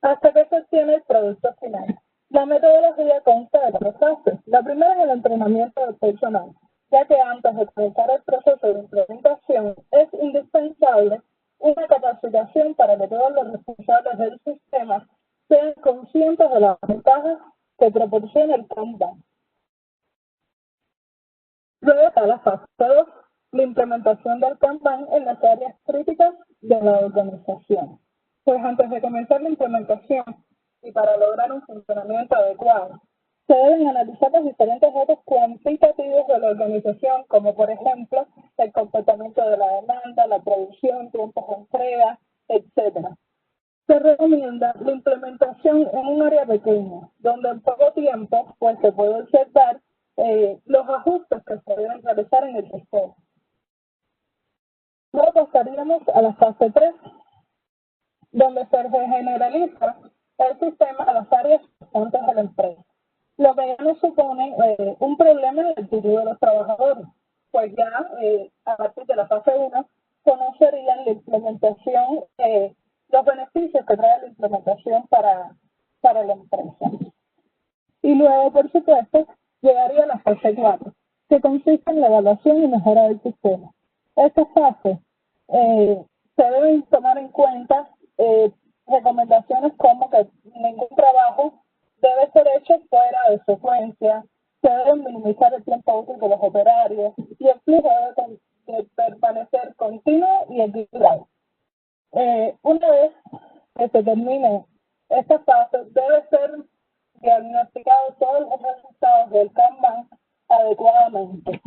hasta que se obtiene el producto final. La metodología consta de 3 fases. La primera es el entrenamiento del personal, ya que antes de comenzar el proceso de implementación es indispensable una capacitación para que todos los responsables del sistema sean conscientes de las ventajas que proporciona el Kanban. Luego está la fase 2, la implementación del Kanban en las áreas críticas de la organización. Pues antes de comenzar la implementación y para lograr un funcionamiento adecuado, se deben analizar los diferentes datos cuantitativos de la organización, como por ejemplo el comportamiento de la demanda, la producción, tiempos de entrega, etc. Se recomienda la implementación en un área pequeña, donde en poco tiempo pues, se puede observar los ajustes que se deben realizar en el sistema. Luego pasaríamos a la fase 3, donde se generaliza el sistema a las áreas restantes de la empresa, lo que ya no supone un problema en el actitud de los trabajadores, pues ya a partir de la fase 1 conocerían la implementación, los beneficios que trae la implementación para la empresa. Y luego, por supuesto, llegaría la fase 4, que consiste en la evaluación y mejora del sistema. Esta fase se deben tomar en cuenta recomendaciones como que ningún trabajo debe ser hecho fuera de secuencia, se deben minimizar el tiempo útil de los operarios y el flujo debe permanecer continuo y equilibrado. Una vez que se termine esta fase, debe ser diagnosticado todos los resultados del Kanban adecuadamente.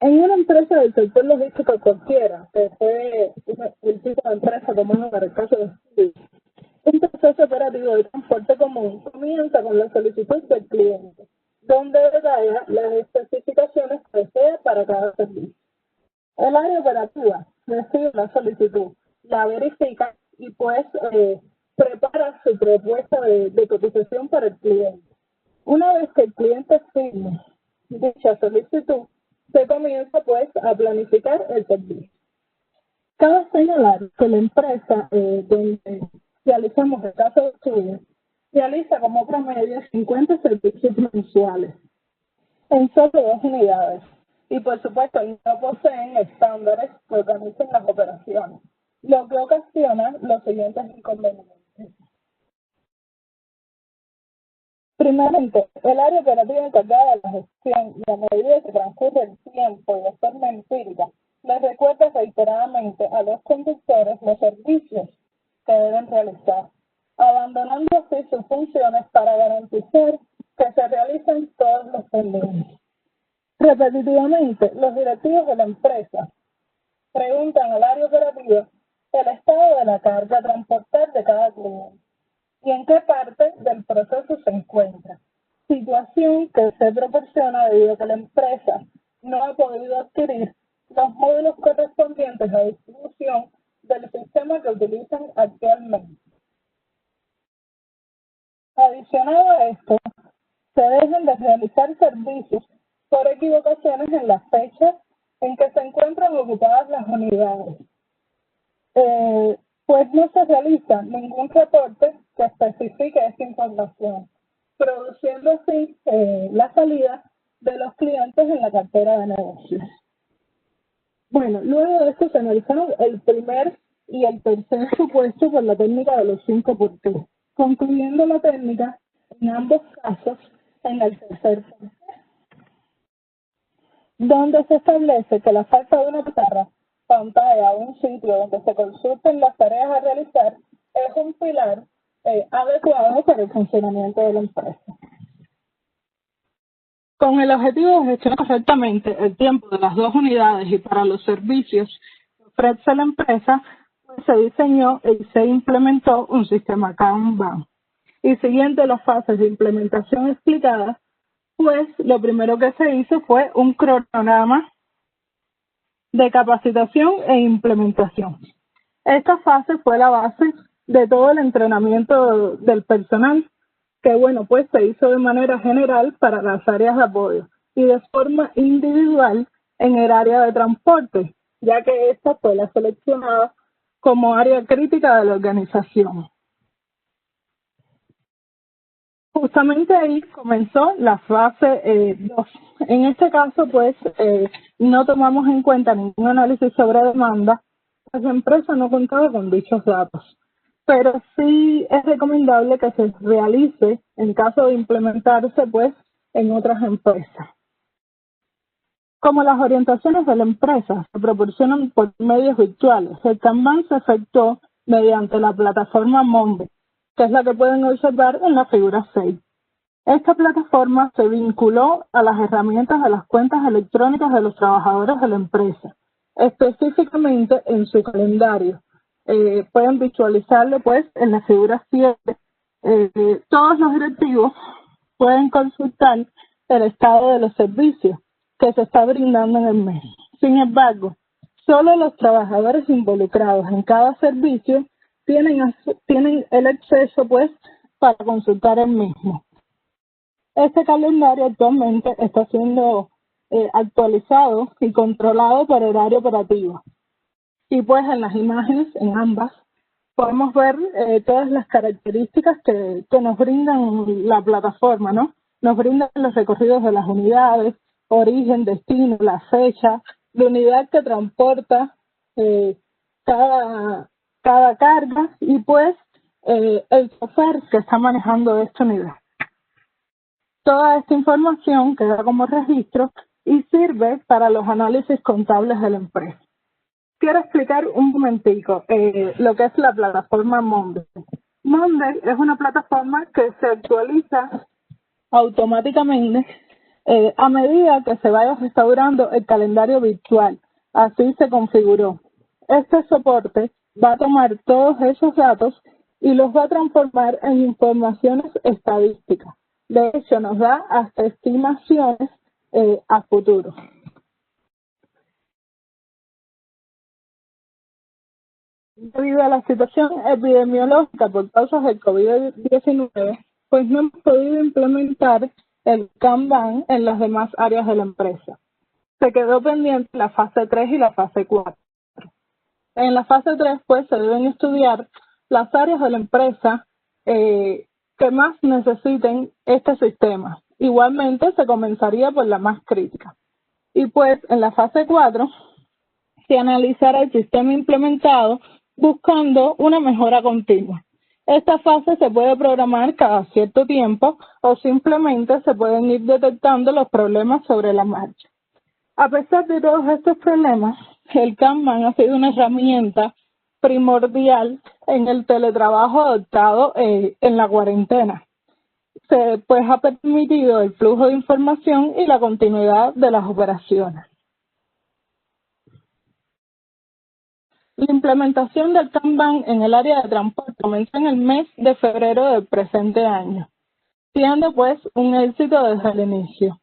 En una empresa del sector logístico cualquiera, que fue el tipo de empresa tomado para el caso de estudio, un proceso operativo de transporte común comienza con la solicitud del cliente, donde detalla las especificaciones que desea para cada servicio. El área operativa recibe la solicitud, la verifica y pues prepara su propuesta de cotización para el cliente. Una vez que el cliente firme dicha solicitud, se comienza pues a planificar el servicio. Cabe señalar que la empresa donde realizamos el caso de estudio realiza como promedio 50 servicios mensuales en solo 2 unidades y por supuesto no poseen estándares que organicen las operaciones, lo que ocasiona los siguientes inconvenientes. Primeramente, el área operativa encargada de la gestión y a medida que transcurre el tiempo y de forma empírica, les recuerda reiteradamente a los conductores los servicios que deben realizar, abandonando así sus funciones para garantizar que se realicen todos los pendientes. Repetitivamente, los directivos de la empresa preguntan al área operativa el estado de la carga a transportar de cada cliente y en qué parte del proceso se encuentra, situación que se proporciona debido a que la empresa no ha podido adquirir los módulos correspondientes a distribución del sistema que utilizan actualmente. Adicionado a esto, se dejan de realizar servicios por equivocaciones en las fechas en que se encuentran ocupadas las unidades, pues no se realiza ningún reporte que especifique esta información, produciendo así la salida de los clientes en la cartera de negocios. Bueno, luego de esto se analizaron el primer y el tercer supuesto por la técnica de los 5 por qué, concluyendo la técnica en ambos casos en el tercer por qué, donde se establece que la falta de una pantalla o un sitio donde se consulten las tareas a realizar es un pilar adecuado para el funcionamiento de la empresa. Con el objetivo de gestionar correctamente el tiempo de las 2 unidades y para los servicios que ofrece la empresa, pues se diseñó y se implementó un sistema Kanban. Y siguiendo las fases de implementación explicadas, pues lo primero que se hizo fue un cronograma de capacitación e implementación. Esta fase fue la base de todo el entrenamiento del personal, que bueno, pues se hizo de manera general para las áreas de apoyo y de forma individual en el área de transporte, ya que esta fue la seleccionada como área crítica de la organización. Justamente ahí comenzó la fase 2. En este caso, pues, no tomamos en cuenta ningún análisis sobre demanda, pues la empresa no contaba con dichos datos. Pero sí es recomendable que se realice en caso de implementarse, pues, en otras empresas. Como las orientaciones de la empresa se proporcionan por medios virtuales, el Kanban se efectuó mediante la plataforma Monday, que es la que pueden observar en la figura 6. Esta plataforma se vinculó a las herramientas de las cuentas electrónicas de los trabajadores de la empresa, específicamente en su calendario. Pueden visualizarlo pues en la figura 7. Todos los directivos pueden consultar el estado de los servicios que se está brindando en el mes. Sin embargo, solo los trabajadores involucrados en cada servicio tienen el acceso pues para consultar el mismo. Este calendario actualmente está siendo actualizado y controlado por horario operativo. Y pues en las imágenes, en ambas, podemos ver todas las características que nos brindan la plataforma, ¿no? Nos brindan los recorridos de las unidades, origen, destino, la fecha, la unidad que transporta cada carga y pues el chofer que está manejando esta unidad. Toda esta información queda como registro y sirve para los análisis contables de la empresa. Quiero explicar un momentico lo que es la plataforma Monday. Monday es una plataforma que se actualiza automáticamente a medida que se vaya restaurando el calendario virtual. Así se configuró. Este soporte va a tomar todos esos datos y los va a transformar en informaciones estadísticas. De hecho, nos da hasta estimaciones a futuro. Debido a la situación epidemiológica por causas del COVID-19, pues no hemos podido implementar el Kanban en las demás áreas de la empresa. Se quedó pendiente la fase 3 y la fase 4. En la fase 3, pues, se deben estudiar las áreas de la empresa que más necesiten este sistema. Igualmente, se comenzaría por la más crítica. Y pues, en la fase 4, se analizará el sistema implementado buscando una mejora continua. Esta fase se puede programar cada cierto tiempo o simplemente se pueden ir detectando los problemas sobre la marcha. A pesar de todos estos problemas, el Kanban ha sido una herramienta primordial en el teletrabajo adoptado en la cuarentena. Pues ha permitido el flujo de información y la continuidad de las operaciones. La implementación del Kanban en el área de transporte comenzó en el mes de febrero del presente año, siendo pues un éxito desde el inicio.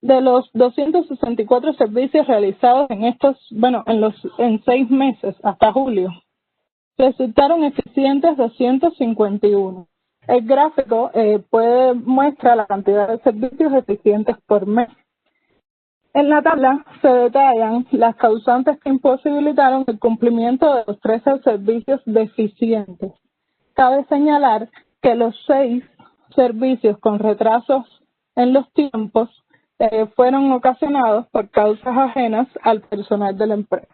De los 264 servicios realizados en 6 meses hasta julio, resultaron eficientes 251. El gráfico muestra la cantidad de servicios eficientes por mes. En la tabla se detallan las causantes que imposibilitaron el cumplimiento de los 13 servicios deficientes. Cabe señalar que los 6 servicios con retrasos en los tiempos fueron ocasionados por causas ajenas al personal de la empresa.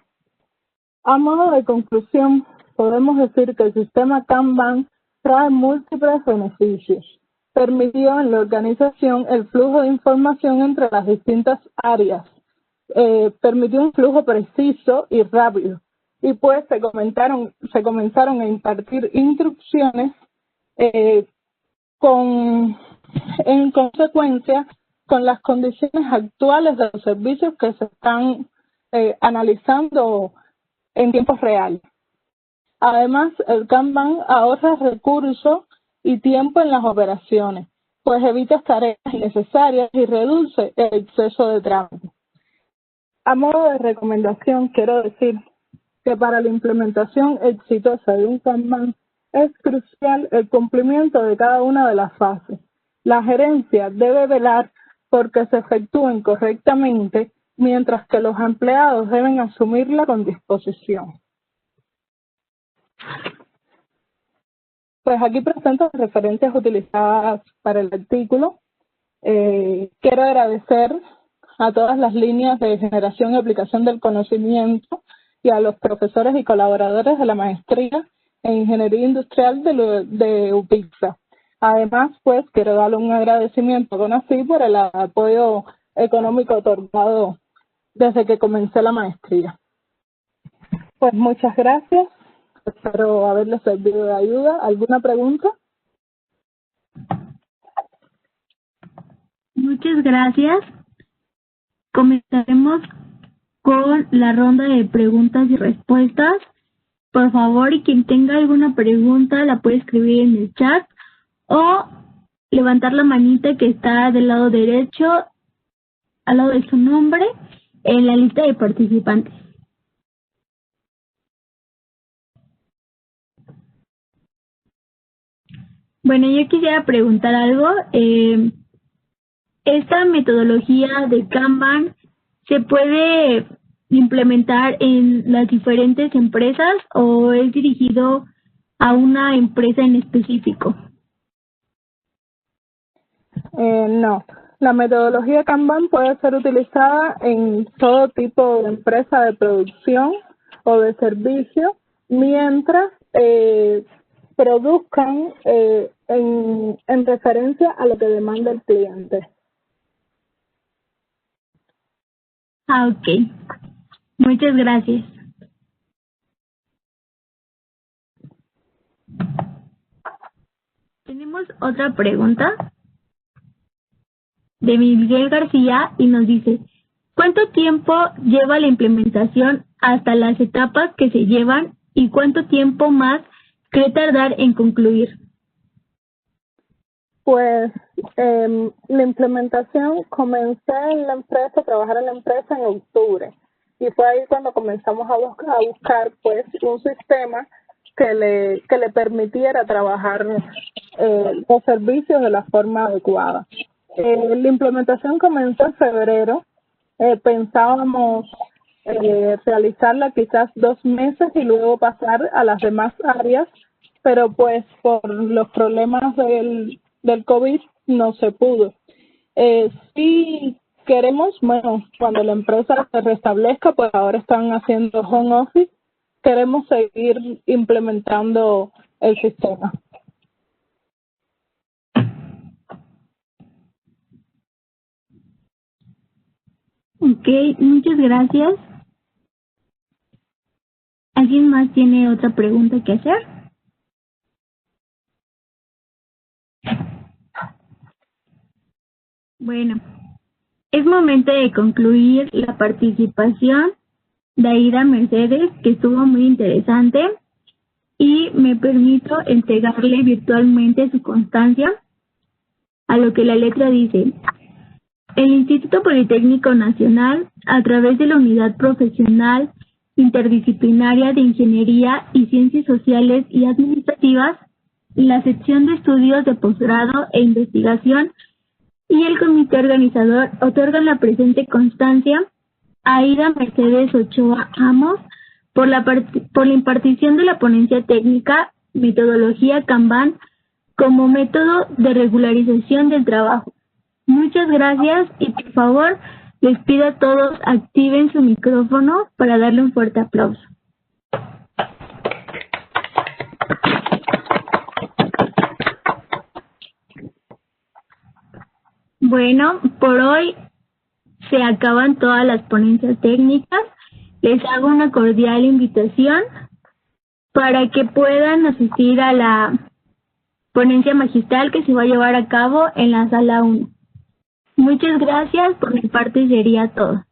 A modo de conclusión, podemos decir que el sistema Kanban trae múltiples beneficios. Permitió en la organización el flujo de información entre las distintas áreas. Permitió un flujo preciso y rápido. Y pues se comenzaron a impartir instrucciones en consecuencia con las condiciones actuales de los servicios que se están analizando en tiempo real. Además, el Kanban ahorra recursos y tiempo en las operaciones, pues evita tareas innecesarias y reduce el exceso de trámite. A modo de recomendación, quiero decir que para la implementación exitosa de un Kanban es crucial el cumplimiento de cada una de las fases, La gerencia debe velar porque se efectúen correctamente, mientras que los empleados deben asumirla con disposición. Pues aquí presento las referencias utilizadas para el artículo. Quiero agradecer a todas las líneas de generación y aplicación del conocimiento y a los profesores y colaboradores de la maestría en Ingeniería Industrial de UPIXA. Además, pues, quiero darle un agradecimiento a CONACYT por el apoyo económico otorgado desde que comencé la maestría. Pues muchas gracias. Espero haberles servido de ayuda. ¿Alguna pregunta? Muchas gracias. Comenzaremos con la ronda de preguntas y respuestas. Por favor, y quien tenga alguna pregunta la puede escribir en el chat o levantar la manita que está del lado derecho, al lado de su nombre, en la lista de participantes. Bueno, yo quisiera preguntar algo. ¿Esta metodología de Kanban se puede implementar en las diferentes empresas o es dirigido a una empresa en específico? No. La metodología Kanban puede ser utilizada en todo tipo de empresa de producción o de servicio mientras produzcan en referencia a lo que demanda el cliente. Ah, ok. Muchas gracias. Tenemos otra pregunta de Miguel García y nos dice, ¿cuánto tiempo lleva la implementación hasta las etapas que se llevan y cuánto tiempo más cree tardar en concluir? Pues la implementación comencé en la empresa, a trabajar en la empresa en octubre y fue ahí cuando comenzamos a buscar pues un sistema que le permitiera trabajar los servicios de la forma adecuada. La implementación comenzó en febrero, pensábamos realizarla quizás 2 meses y luego pasar a las demás áreas, pero pues por los problemas del COVID no se pudo. Sí queremos, bueno, cuando la empresa se restablezca, pues ahora están haciendo home office, queremos seguir implementando el sistema. Ok, muchas gracias. ¿Alguien más tiene otra pregunta que hacer? Bueno, es momento de concluir la participación de Aida Mercedes, que estuvo muy interesante, y me permito entregarle virtualmente su constancia, a lo que la letra dice. El Instituto Politécnico Nacional, a través de la Unidad Profesional Interdisciplinaria de Ingeniería y Ciencias Sociales y Administrativas, la sección de estudios de posgrado e investigación y el comité organizador otorgan la presente constancia a Aida Mercedes Ochoa Amos por la impartición de la ponencia técnica Metodología Kanban como método de regularización del trabajo. Muchas gracias y por favor les pido a todos activen su micrófono para darle un fuerte aplauso. Bueno, por hoy se acaban todas las ponencias técnicas. Les hago una cordial invitación para que puedan asistir a la ponencia magistral que se va a llevar a cabo en la sala 1. Muchas gracias, por mi parte sería todo.